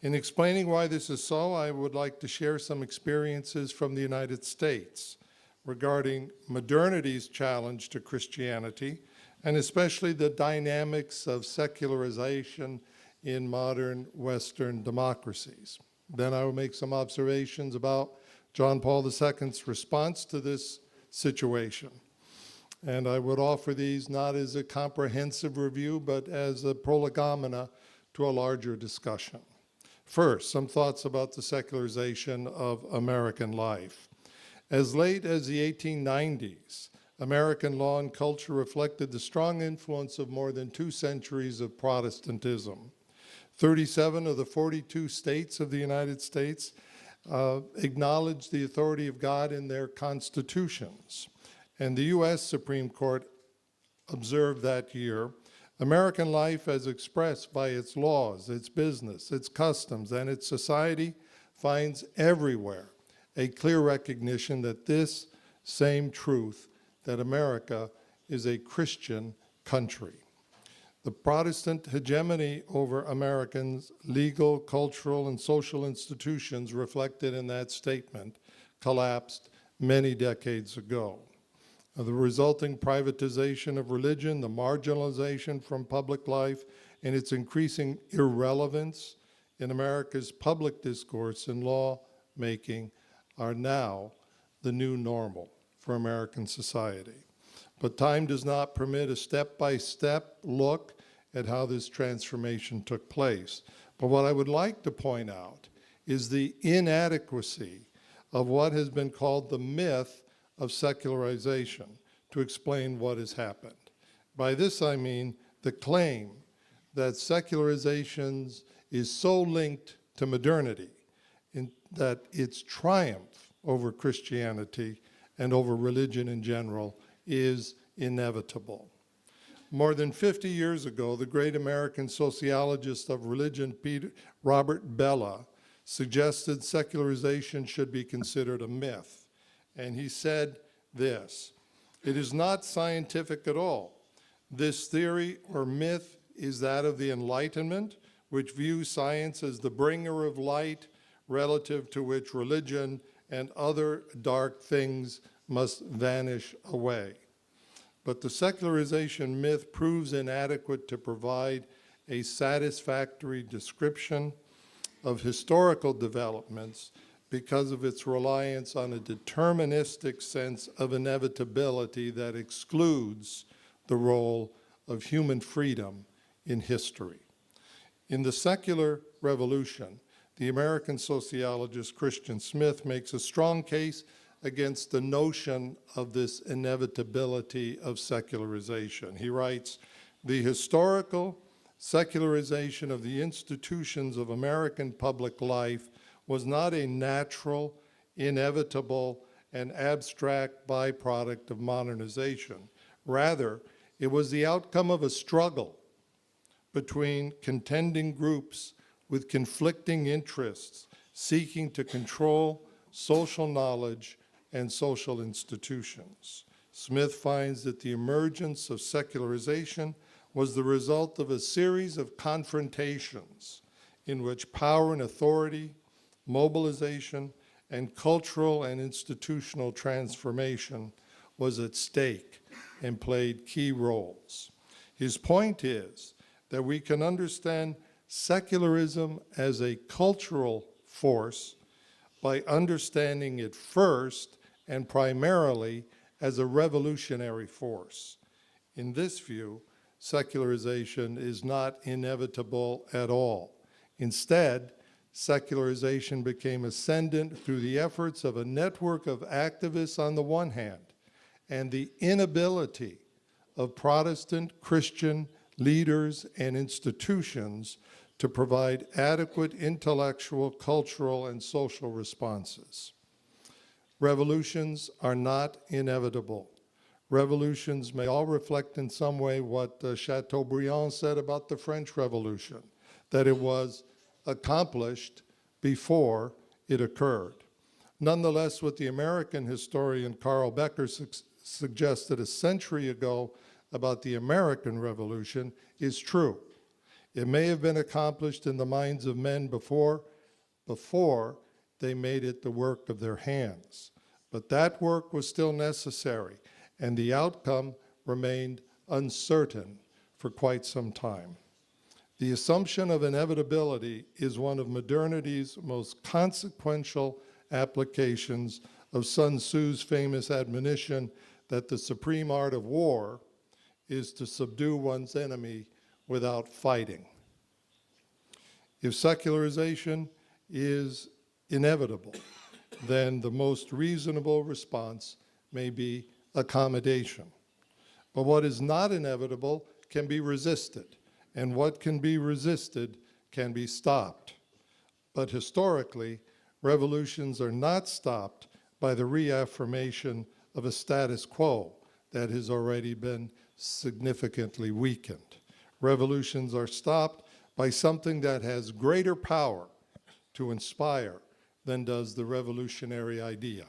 In explaining why this is so, I would like to share some experiences from the United States regarding modernity's challenge to Christianity, and especially the dynamics of secularization in modern Western democracies. Then I will make some observations about John Paul II's response to this situation. And I would offer these not as a comprehensive review, but as a prolegomena to a larger discussion. First, some thoughts about the secularization of American life. As late as the 1890s, American law and culture reflected the strong influence of more than 2 centuries of Protestantism. 37 of the 42 states of the United States acknowledged the authority of God in their constitutions. And the U.S. Supreme Court observed that year, American life as expressed by its laws, its business, its customs, and its society finds everywhere a clear recognition that this same truth, that America is a Christian country. The Protestant hegemony over Americans' legal, cultural, and social institutions reflected in that statement collapsed many decades ago. The resulting privatization of religion, the marginalization from public life, and its increasing irrelevance in America's public discourse and law-making are now the new normal for American society. But time does not permit a step-by-step look at how this transformation took place. But what I would like to point out is the inadequacy of what has been called the myth of secularization to explain what has happened. By this I mean the claim that secularization is so linked to modernity that its triumph over Christianity and over religion in general is inevitable. More than 50 years ago, the great American sociologist of religion, Robert Bellah, suggested secularization should be considered a myth. And he said this, "It is not scientific at all. This theory or myth is that of the Enlightenment, which views science as the bringer of light, relative to which religion and other dark things must vanish away. But the secularization myth proves inadequate to provide a satisfactory description of historical developments because of its reliance on a deterministic sense of inevitability that excludes the role of human freedom in history. In the secular revolution, the American sociologist Christian Smith makes a strong case against the notion of this inevitability of secularization. He writes, "The historical secularization of the institutions of American public life was not a natural, inevitable, and abstract byproduct of modernization. Rather, it was the outcome of a struggle between contending groups with conflicting interests seeking to control social knowledge and social institutions." Smith finds that the emergence of secularization was the result of a series of confrontations in which power and authority, mobilization, and cultural and institutional transformation was at stake and played key roles. His point is that we can understand secularism as a cultural force by understanding it first and primarily as a revolutionary force. In this view, secularization is not inevitable at all. Instead, secularization became ascendant through the efforts of a network of activists on the one hand, and the inability of Protestant Christian leaders and institutions to provide adequate intellectual, cultural, and social responses. Revolutions are not inevitable. Revolutions may all reflect in some way what Chateaubriand said about the French Revolution, that it was accomplished before it occurred. Nonetheless, what the American historian Carl Becker suggested a century ago about the American Revolution is true. It may have been accomplished in the minds of men before they made it the work of their hands. But that work was still necessary, and the outcome remained uncertain for quite some time. The assumption of inevitability is one of modernity's most consequential applications of Sun Tzu's famous admonition that the supreme art of war is to subdue one's enemy without fighting. If secularization is inevitable, then the most reasonable response may be accommodation. But what is not inevitable can be resisted, and what can be resisted can be stopped. But historically, revolutions are not stopped by the reaffirmation of a status quo that has already been significantly weakened. Revolutions are stopped by something that has greater power to inspire than does the revolutionary idea.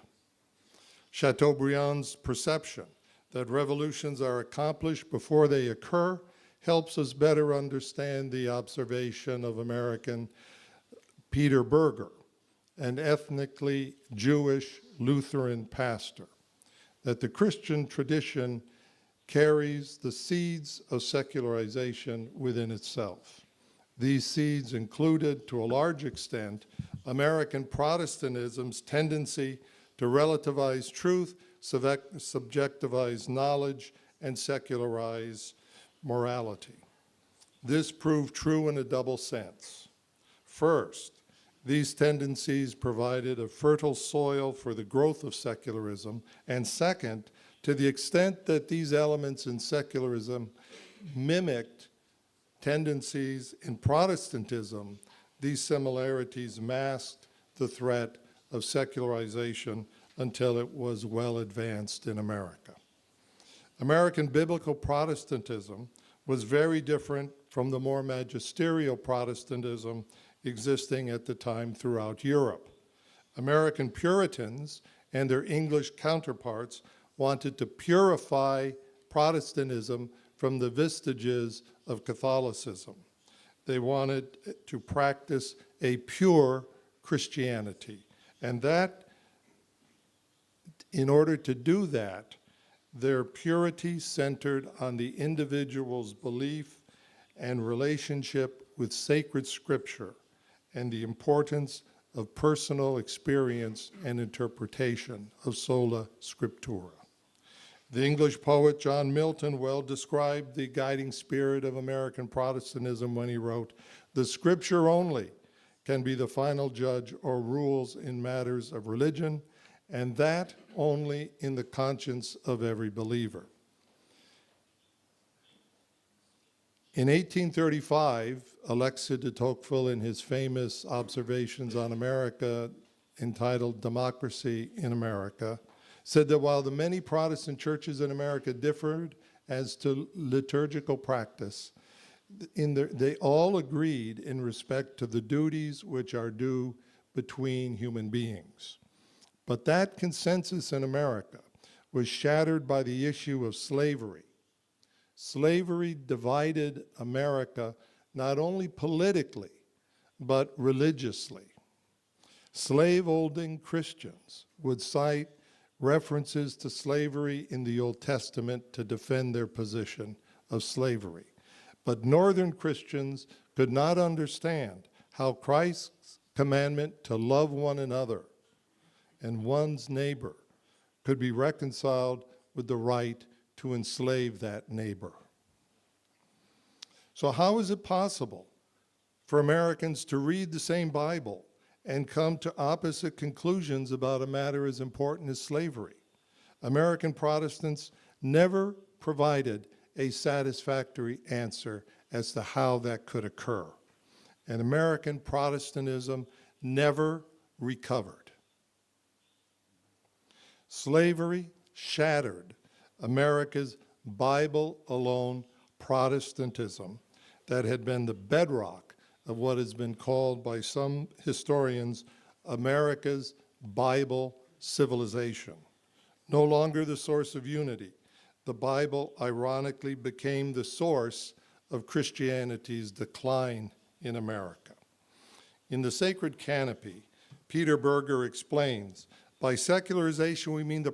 Chateaubriand's perception that revolutions are accomplished before they occur helps us better understand the observation of American Peter Berger, an ethnically Jewish Lutheran pastor, that the Christian tradition carries the seeds of secularization within itself. These seeds included, to a large extent, American Protestantism's tendency to relativize truth, subjectivize knowledge, and secularize morality. This proved true in a double sense. First, these tendencies provided a fertile soil for the growth of secularism, and second, to the extent that these elements in secularism mimicked tendencies in Protestantism, these similarities masked the threat of secularization until it was well advanced in America. American biblical Protestantism was very different from the more magisterial Protestantism existing at the time throughout Europe. American Puritans and their English counterparts wanted to purify Protestantism from the vestiges of Catholicism. They wanted to practice a pure Christianity. And that, in order to do that, their purity centered on the individual's belief and relationship with sacred scripture and the importance of personal experience and interpretation of sola scriptura. The English poet John Milton well described the guiding spirit of American Protestantism when he wrote, "The scripture only can be the final judge or rules in matters of religion, and that only in the conscience of every believer. In 1835, Alexis de Tocqueville, in his famous Observations on America entitled Democracy in America, said that while the many Protestant churches in America differed as to liturgical practice, they all agreed in respect to the duties which are due between human beings. But that consensus in America was shattered by the issue of slavery. Slavery divided America not only politically, but religiously. Slave-holding Christians would cite references to slavery in the Old Testament to defend their position of slavery. But Northern Christians could not understand how Christ's commandment to love one another and one's neighbor could be reconciled with the right to enslave that neighbor. So how is it possible for Americans to read the same Bible and come to opposite conclusions about a matter as important as slavery? American Protestants never provided a satisfactory answer as to how that could occur. And American Protestantism never recovered. Slavery shattered America's Bible-alone Protestantism that had been the bedrock of what has been called by some historians America's Bible civilization. No longer the source of unity, the Bible ironically became the source of Christianity's decline in America. In The Sacred Canopy, Peter Berger explains, by secularization we mean the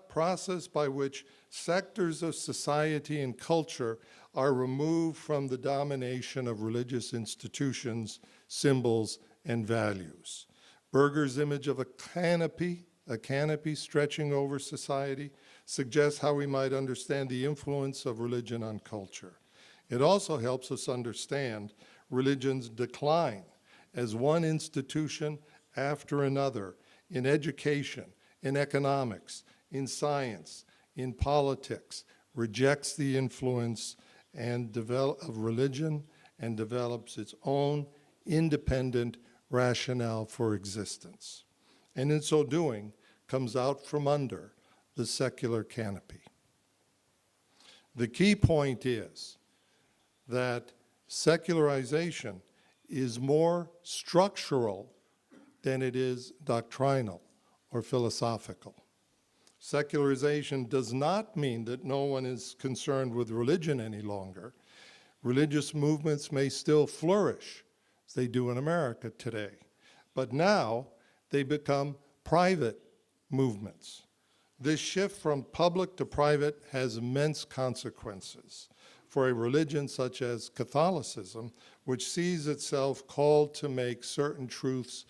process by which sectors of society and culture are removed from the domination of religious institutions, symbols, and values. Berger's image of a canopy stretching over society, suggests how we might understand the influence of religion on culture. It also helps us understand religion's decline as one institution after another in education, in economics, in science, in politics, rejects the influence of religion and develops its own independent rationale for existence. And in so doing, comes out from under the secular canopy. The key point is that secularization is more structural than it is doctrinal or philosophical. Secularization does not mean that no one is concerned with religion any longer. Religious movements may still flourish, as they do in America today, but now they become private movements. This shift from public to private has immense consequences for a religion such as Catholicism, which sees itself called to make certain truths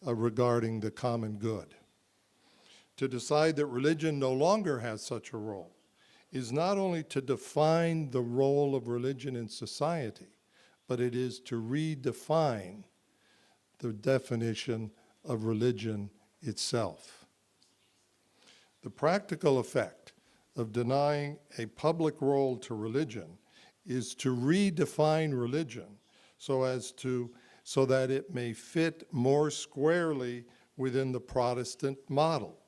regarding the common good. To decide that religion no longer has such a role is not only to define the role of religion in society, but it is to redefine the definition of religion itself. The practical effect of denying a public role to religion is to redefine religion so that it may fit more squarely within the Protestant model,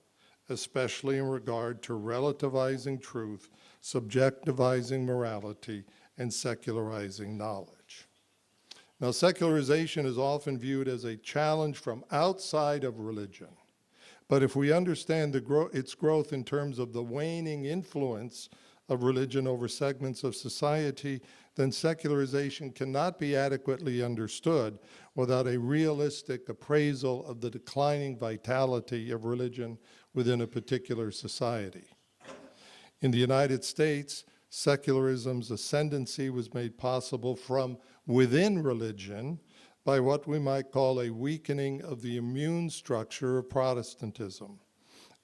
especially in regard to relativizing truth, subjectivizing morality, and secularizing knowledge. Now, secularization is often viewed as a challenge from outside of religion. But if we understand its growth in terms of the waning influence of religion over segments of society, then secularization cannot be adequately understood without a realistic appraisal of the declining vitality of religion within a particular society. In the United States, secularism's ascendancy was made possible from within religion by what we might call a weakening of the immune structure of Protestantism,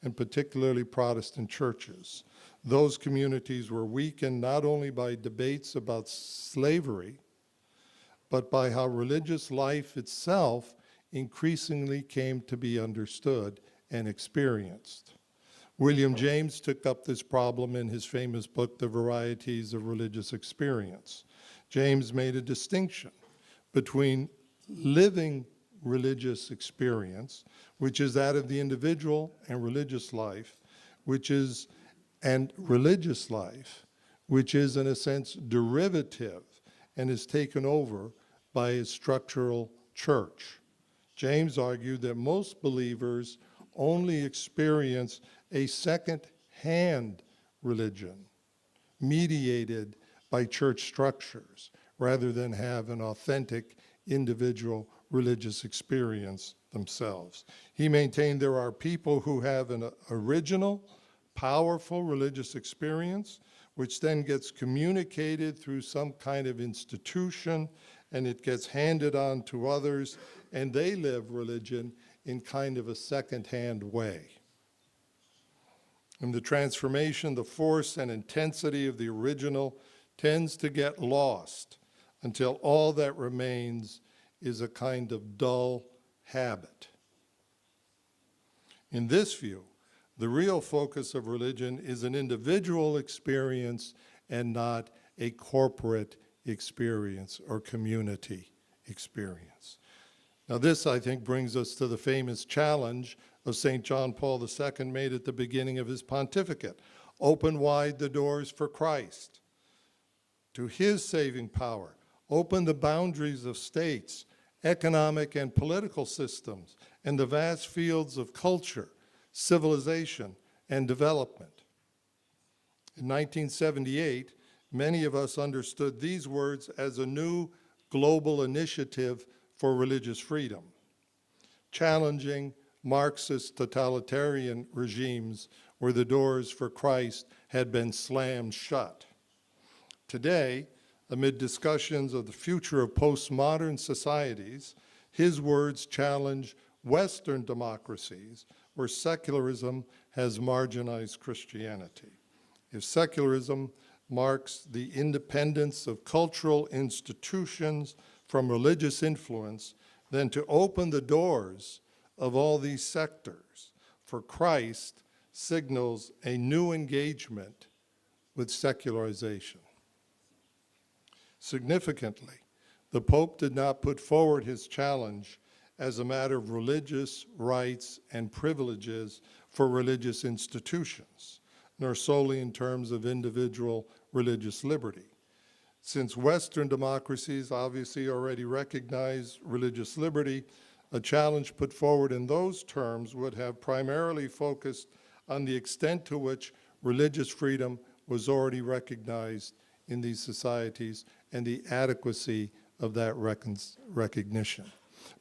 and particularly Protestant churches. Those communities were weakened not only by debates about slavery, but by how religious life itself increasingly came to be understood and experienced. William James took up this problem in his famous book, The Varieties of Religious Experience. James made a distinction between living religious experience, which is that of the individual, and religious life, and religious life, which is in a sense derivative and is taken over by a structural church. James argued that most believers only experience a second-hand religion mediated by church structures rather than have an authentic individual religious experience themselves. He maintained there are people who have an original, powerful religious experience, which then gets communicated through some kind of institution, and it gets handed on to others, and they live religion in kind of a second-hand way. In the transformation, the force and intensity of the original tends to get lost until all that remains is a kind of dull habit. In this view, the real focus of religion is an individual experience and not a corporate experience or community experience. Now this, I think, brings us to the famous challenge of St. John Paul II made at the beginning of his pontificate. Open wide the doors for Christ, to his saving power. Open the boundaries of states, economic and political systems, and the vast fields of culture, civilization, and development. In 1978, many of us understood these words as a new global initiative for religious freedom, challenging Marxist totalitarian regimes where the doors for Christ had been slammed shut. Today, amid discussions of the future of postmodern societies, his words challenge Western democracies where secularism has marginalized Christianity. If secularism marks the independence of cultural institutions from religious influence, then to open the doors of all these sectors for Christ signals a new engagement with secularization. Significantly, the Pope did not put forward his challenge as a matter of religious rights and privileges for religious institutions, nor solely in terms of individual religious liberty. Since Western democracies obviously already recognize religious liberty, a challenge put forward in those terms would have primarily focused on the extent to which religious freedom was already recognized in these societies and the adequacy of that recognition.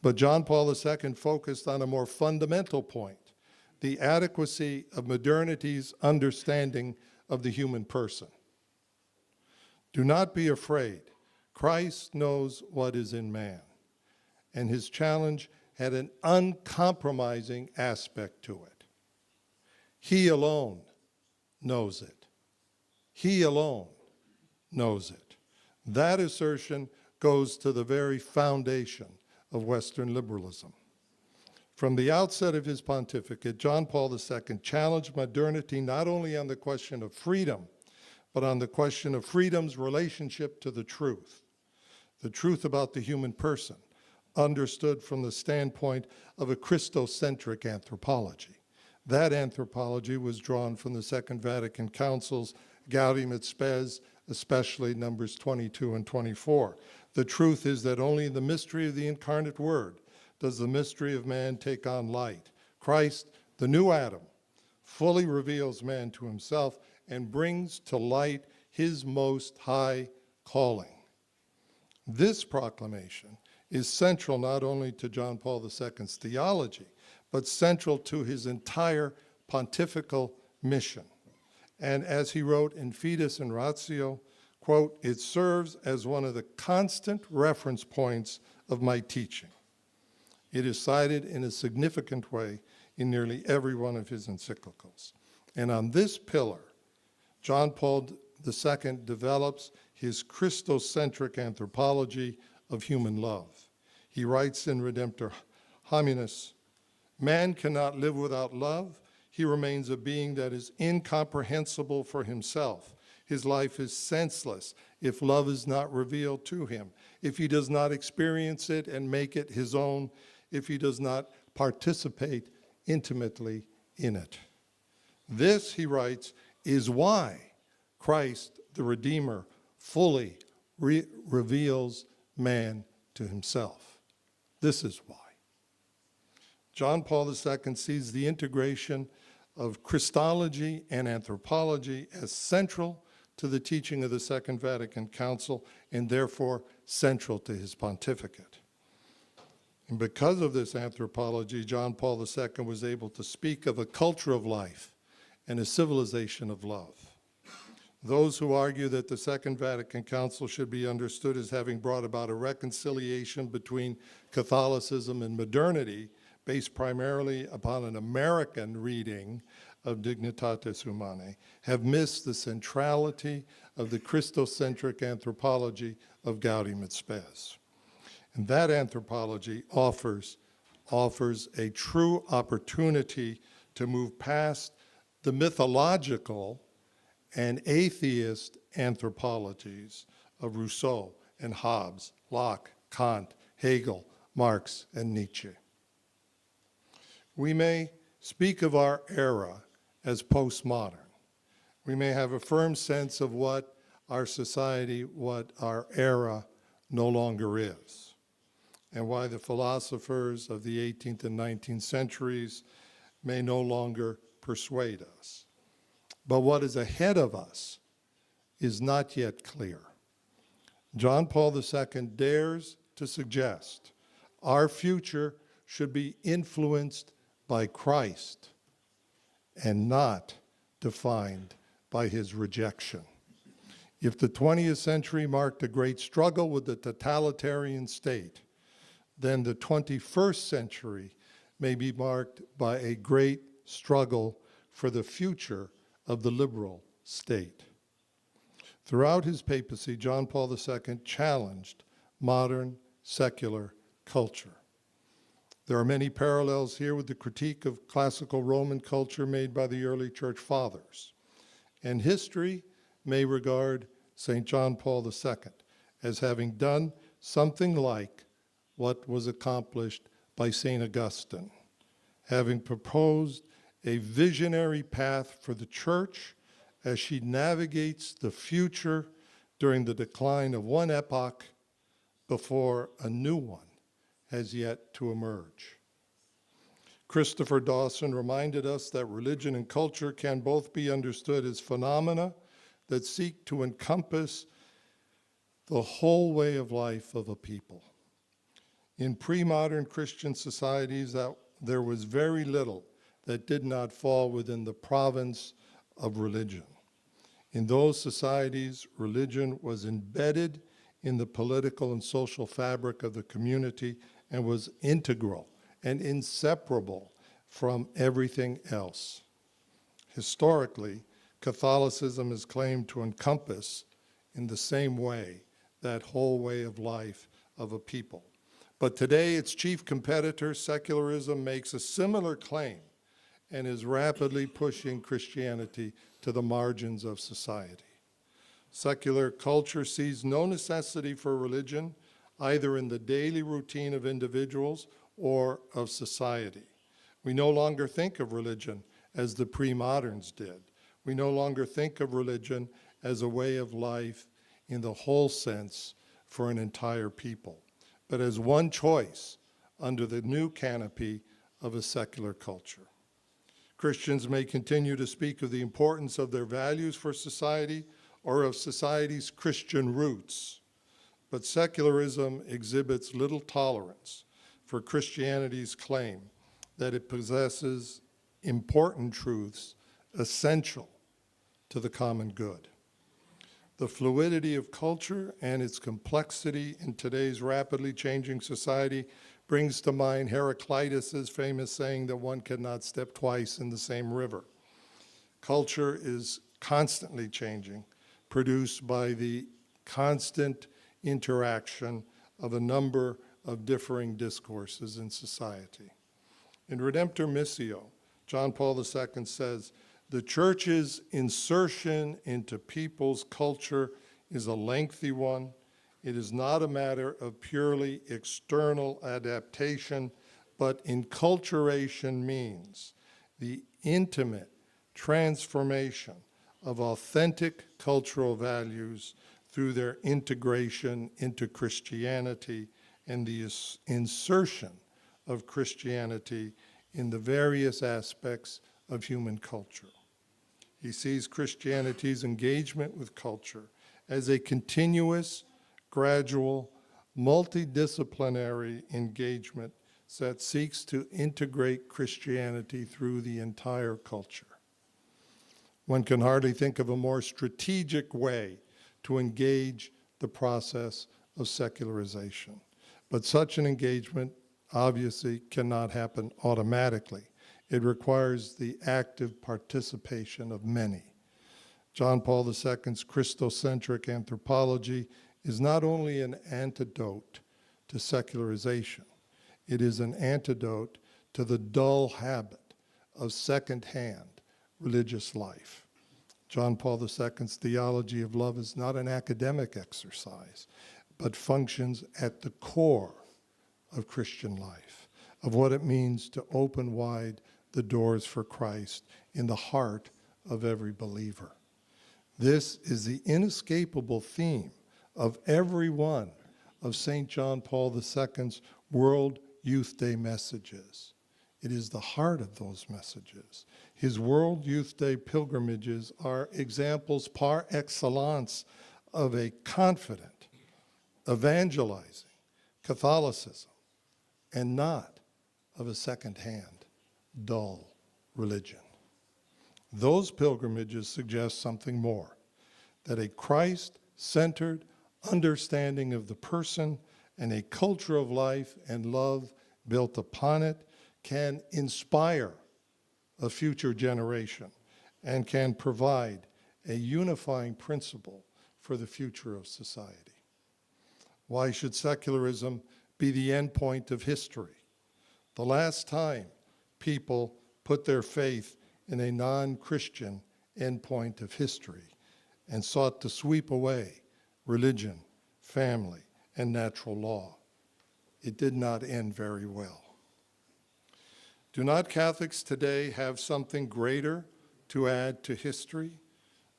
But John Paul II focused on a more fundamental point, the adequacy of modernity's understanding of the human person. Do not be afraid. Christ knows what is in man. And his challenge had an uncompromising aspect to it. He alone knows it. He alone knows it. That assertion goes to the very foundation of Western liberalism. From the outset of his pontificate, John Paul II challenged modernity not only on the question of freedom, but on the question of freedom's relationship to the truth about the human person, understood from the standpoint of a Christocentric anthropology. That anthropology was drawn from the Second Vatican Council's Gaudium et Spes, especially numbers 22 and 24. The truth is that only in the mystery of the incarnate Word does the mystery of man take on light. Christ, the new Adam, fully reveals man to himself and brings to light his most high calling. This proclamation is central not only to John Paul II's theology, but central to his entire pontifical mission. And as he wrote in Fides and Ratio, quote, "It serves as one of the constant reference points of my teaching." It is cited in a significant way in nearly every one of his encyclicals. And on this pillar, John Paul II develops his Christocentric anthropology of human love. He writes in Redemptor hominus. Man cannot live without love. He remains a being that is incomprehensible for himself. His life is senseless if love is not revealed to him, if he does not experience it and make it his own, if he does not participate intimately in it. This, he writes, is why Christ, the Redeemer, fully reveals man to himself. This is why. John Paul II sees the integration of Christology and anthropology as central to the teaching of the Second Vatican Council and therefore central to his pontificate. And because of this anthropology, John Paul II was able to speak of a culture of life and a civilization of love. Those who argue that the Second Vatican Council should be understood as having brought about a reconciliation between Catholicism and modernity, based primarily upon an American reading of Dignitatis Humanae, have missed the centrality of the Christocentric anthropology of Gaudium et Spes. And that anthropology offers a true opportunity to move past the mythological and atheist anthropologies of Rousseau and Hobbes, Locke, Kant, Hegel, Marx, and Nietzsche. We may speak of our era as postmodern. We may have a firm sense of what our society, what our era no longer is, and why the philosophers of the 18th and 19th centuries may no longer persuade us. But what is ahead of us is not yet clear. John Paul II dares to suggest our future should be influenced by Christ and not defined by his rejection. If the 20th century marked a great struggle with the totalitarian state, then the 21st century may be marked by a great struggle for the future of the liberal state. Throughout his papacy, John Paul II challenged modern secular culture. There are many parallels here with the critique of classical Roman culture made by the early church fathers. And history may regard St. John Paul II as having done something like what was accomplished by St. Augustine, having proposed a visionary path for the church as she navigates the future during the decline of one epoch before a new one has yet to emerge. Christopher Dawson reminded us that religion and culture can both be understood as phenomena that seek to encompass the whole way of life of a people. In pre-modern Christian societies, there was very little that did not fall within the province of religion. In those societies, religion was embedded in the political and social fabric of the community and was integral and inseparable from everything else. Historically, Catholicism is claimed to encompass in the same way that whole way of life of a people. But today, its chief competitor, secularism, makes a similar claim and is rapidly pushing Christianity to the margins of society. Secular culture sees no necessity for religion, either in the daily routine of individuals or of society. We no longer think of religion as the pre-moderns did. We no longer think of religion as a way of life in the whole sense for an entire people, but as one choice under the new canopy of a secular culture. Christians may continue to speak of the importance of their values for society or of society's Christian roots, but secularism exhibits little tolerance for Christianity's claim that it possesses important truths essential to the common good. The fluidity of culture and its complexity in today's rapidly changing society brings to mind Heraclitus's famous saying that one cannot step twice in the same river. Culture is constantly changing, produced by the constant interaction of a number of differing discourses in society. In Redemptor Missio, John Paul II says, "The Church's insertion into people's culture is a lengthy one. It is not a matter of purely external adaptation, but enculturation means the intimate transformation of authentic cultural values through their integration into Christianity and the insertion of Christianity in the various aspects of human culture." He sees Christianity's engagement with culture as a continuous, gradual, multidisciplinary engagement that seeks to integrate Christianity through the entire culture. One can hardly think of a more strategic way to engage the process of secularization. But such an engagement obviously cannot happen automatically. It requires the active participation of many. John Paul II's Christocentric anthropology is not only an antidote to secularization, it is an antidote to the dull habit of second-hand religious life. John Paul II's theology of love is not an academic exercise, but functions at the core of Christian life, of what it means to open wide the doors for Christ in the heart of every believer. This is the inescapable theme of every one of St. John Paul II's World Youth Day messages. It is the heart of those messages. His World Youth Day pilgrimages are examples par excellence of a confident, evangelizing Catholicism, and not of a second-hand, dull religion. Those pilgrimages suggest something more, that a Christ-centered understanding of the person and a culture of life and love built upon it can inspire a future generation and can provide a unifying principle for the future of society. Why should secularism be the endpoint of history? The last time people put their faith in a non-Christian endpoint of history and sought to sweep away religion, family, and natural law, it did not end very well. Do not Catholics today have something greater to add to history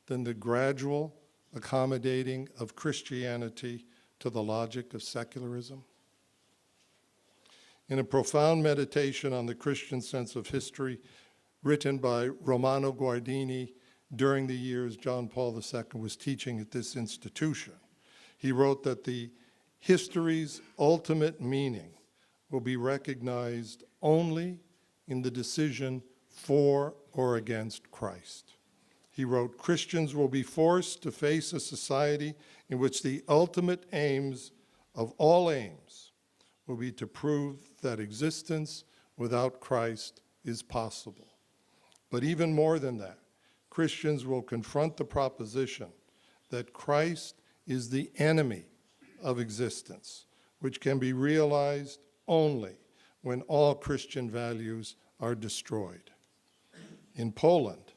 than the gradual accommodating of Christianity to the logic of secularism? In a profound meditation on the Christian sense of history written by Romano Guardini during the years John Paul II was teaching at this institution, he wrote that the history's ultimate meaning will be recognized only in the decision for or against Christ. He wrote, "Christians will be forced to face a society in which the ultimate aims of all aims will be to prove that existence without Christ is possible. But even more than that, Christians will confront the proposition that Christ is the enemy of existence, which can be realized only when all Christian values are destroyed." In Poland,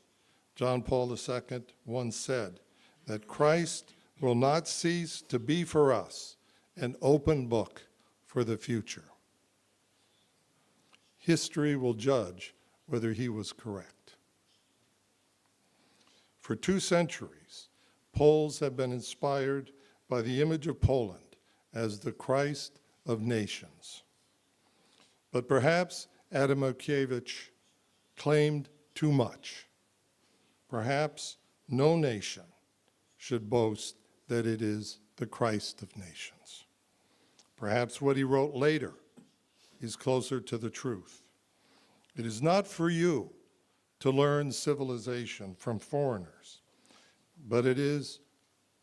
John Paul II once said that Christ will not cease to be for us an open book for the future. History will judge whether he was correct. For 2 centuries, Poles have been inspired by the image of Poland as the Christ of nations. But perhaps Adam Mickiewicz claimed too much. Perhaps no nation should boast that it is the Christ of nations. Perhaps what he wrote later is closer to the truth. It is not for you to learn civilization from foreigners, but it is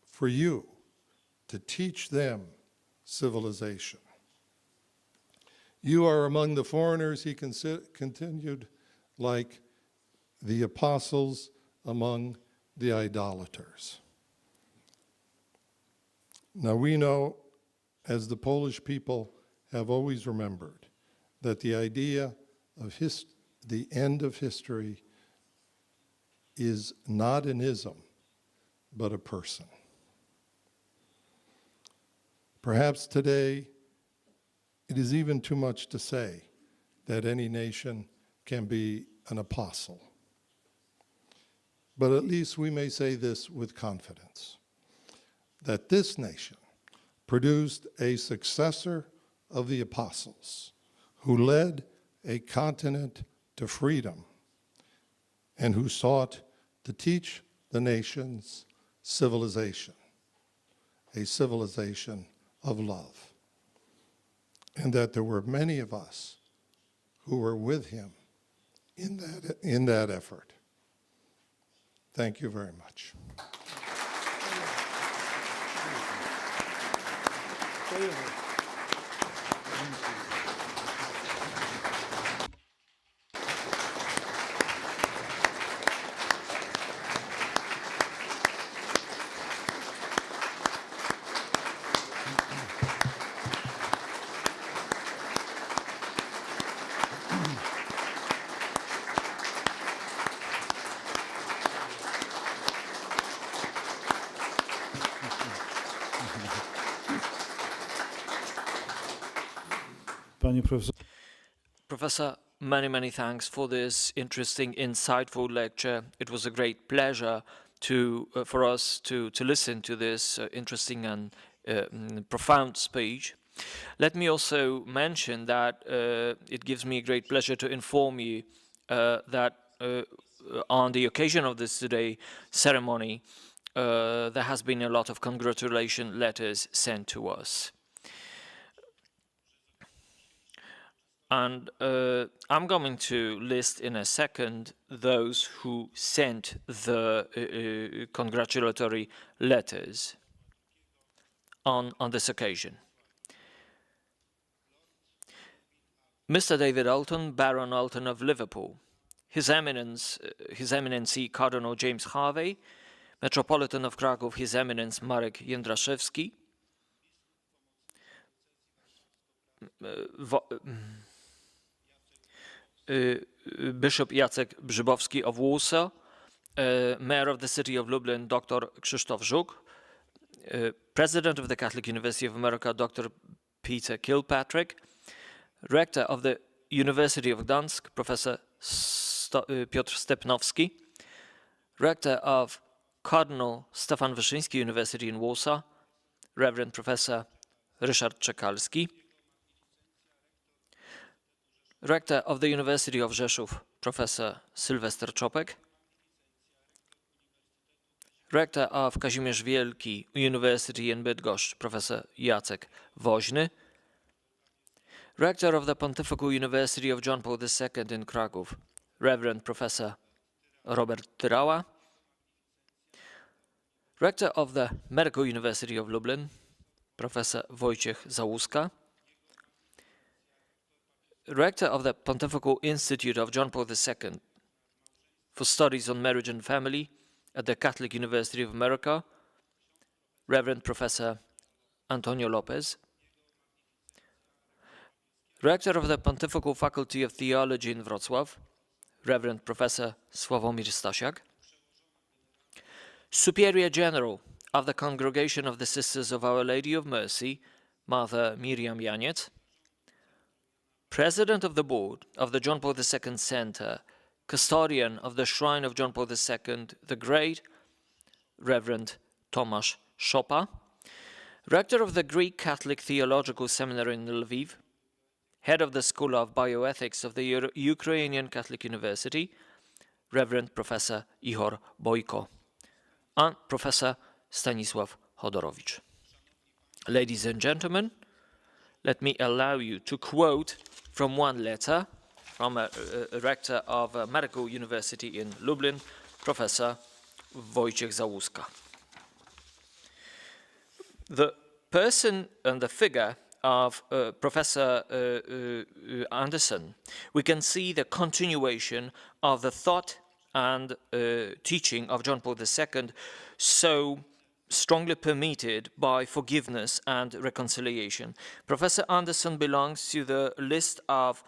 for you to teach them civilization. You are among the foreigners, he continued, like the apostles among the idolaters. Now we know, as the Polish people have always remembered that the idea of the end of history is not an ism, but a person. Perhaps today, it is even too much to say that any nation can be an apostle. But at least we may say this with confidence, that this nation produced a successor of the apostles who led a continent to freedom and who sought to teach the nations civilization, a civilization of love, and that there were many of us who were with him in that effort. Thank you very much. Panie profesorze, Professor, many thanks for this interesting, insightful lecture. It was a great pleasure for us to listen to this interesting and profound speech. Let me also mention that it gives me great pleasure to inform you that on the occasion of this today ceremony, there has been a lot of congratulation letters sent to us. And I'm going to list in a second those who sent the congratulatory letters on this occasion. Mr. David Alton, Baron Alton of Liverpool, His Eminency Cardinal James Harvey, Metropolitan of Kraków, His Eminence Marek Jędraszewski, Bishop Jacek Brzybowski of Warsaw, Mayor of the City of Lublin, Dr. Krzysztof Żuk, President of the Catholic University of America, Dr. Peter Kilpatrick, Rector of the University of Gdansk, Professor Piotr Stepnowski, Rector of Cardinal Stefan Wyszyński University in Warsaw, Reverend Professor Ryszard Czekalski, Rector of the University of Rzeszów, Professor Sylwester Czopek, Rector of Kazimierz Wielki University in Bydgoszcz, Professor Jacek Woźny, Rector of the Pontifical University of John Paul II in Kraków, Reverend Professor Robert Tyrała, Rector of the Medical University of Lublin, Professor Wojciech Załuska, Rector of the Pontifical Institute of John Paul II for Studies on Marriage and Family at the Catholic University of America, Reverend Professor Antonio Lopez, Rector of the Pontifical Faculty of Theology in Wrocław, Reverend Professor Sławomir Stasiak, Superior General of the Congregation of the Sisters of Our Lady of Mercy, Mother Miriam Janiec, President of the Board of the John Paul II Center, Custodian of the Shrine of John Paul II the Great, Reverend Tomasz Szopa, Rector of the Greek Catholic Theological Seminary in Lviv, Head of the School of Bioethics of the Ukrainian Catholic University, Reverend Professor Ihor Bojko, and Professor Stanisław Chodorowicz. Ladies and gentlemen, let me allow you to quote from one letter from a rector of a medical university in Lublin, Professor Wojciech Załuska. The person and the figure of Professor Anderson, we can see the continuation of the thought and teaching of John Paul II, so strongly permeated by forgiveness and reconciliation. Professor Anderson belongs to the list of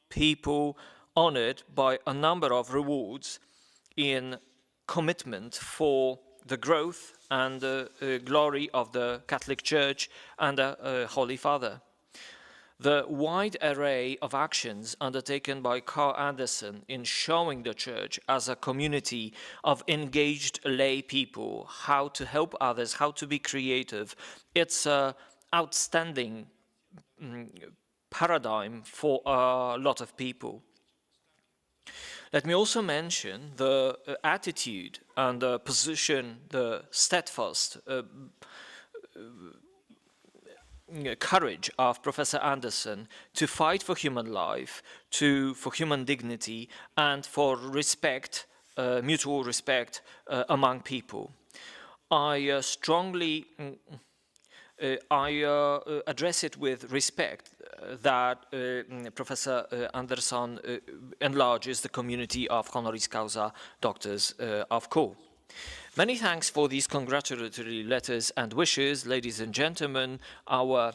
people honored by a number of rewards in commitment for the growth and glory of the Catholic Church and the Holy Father. The wide array of actions undertaken by Carl Anderson in showing the Church as a community of engaged lay people, how to help others, how to be creative, it's an outstanding paradigm for a lot of people. Let me also mention the attitude and the position, the steadfast courage of Professor Anderson to fight for human life, for human dignity, and for respect, mutual respect among people. I strongly address it with respect that Professor Anderson enlarges the community of honoris causa doctors of Co. Many thanks for these congratulatory letters and wishes, ladies and gentlemen. Our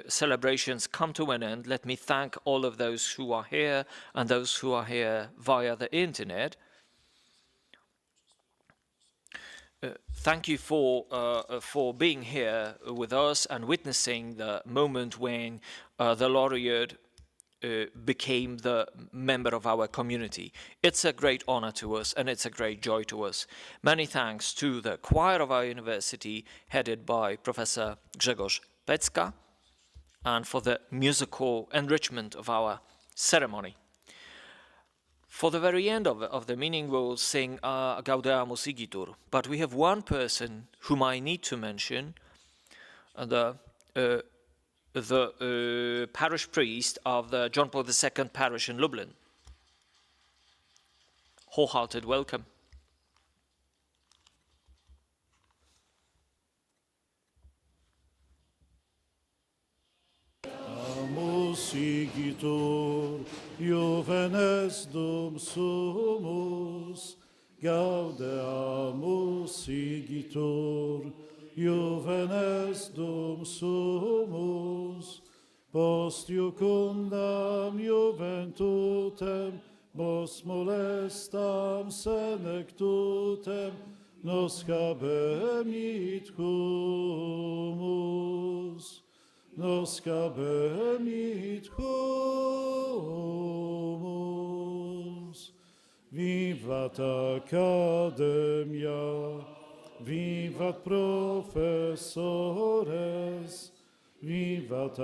celebrations come to an end. Let me thank all of those who are here and those who are here via the internet. Thank you for being here with us and witnessing the moment when the laureate became the member of our community. It's a great honor to us and it's a great joy to us. Many thanks to the choir of our university headed by Professor Grzegorz Pecka and for the musical enrichment of our ceremony. For the very end of the meeting, we'll sing Gaudeamus Igitur, but we have one person whom I need to mention, the parish priest of the John Paul II parish in Lublin. Wholehearted welcome. Igitur, Juvenes dum sumus, Gaudeamus Igitur, Juvenes dum sumus, post iucundam juventutem, mos molestam senectutem, nos habemit humus. Nos cabemit humus. Vivat Academia, vivat professores, vivat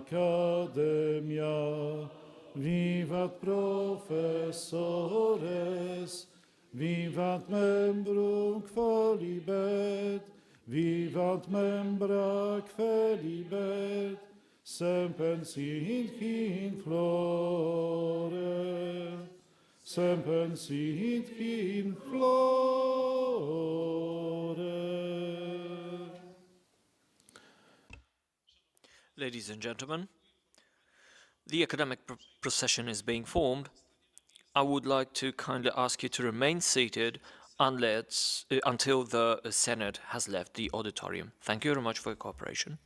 Academia, vivat professores, vivat membrum qualibet, vivat membra quelibet, semper sint in flore, semper sint in flore. Ladies and gentlemen, the academic procession is being formed. I would like to kindly ask you to remain seated until the Senate has left the auditorium. Thank you very much for your cooperation.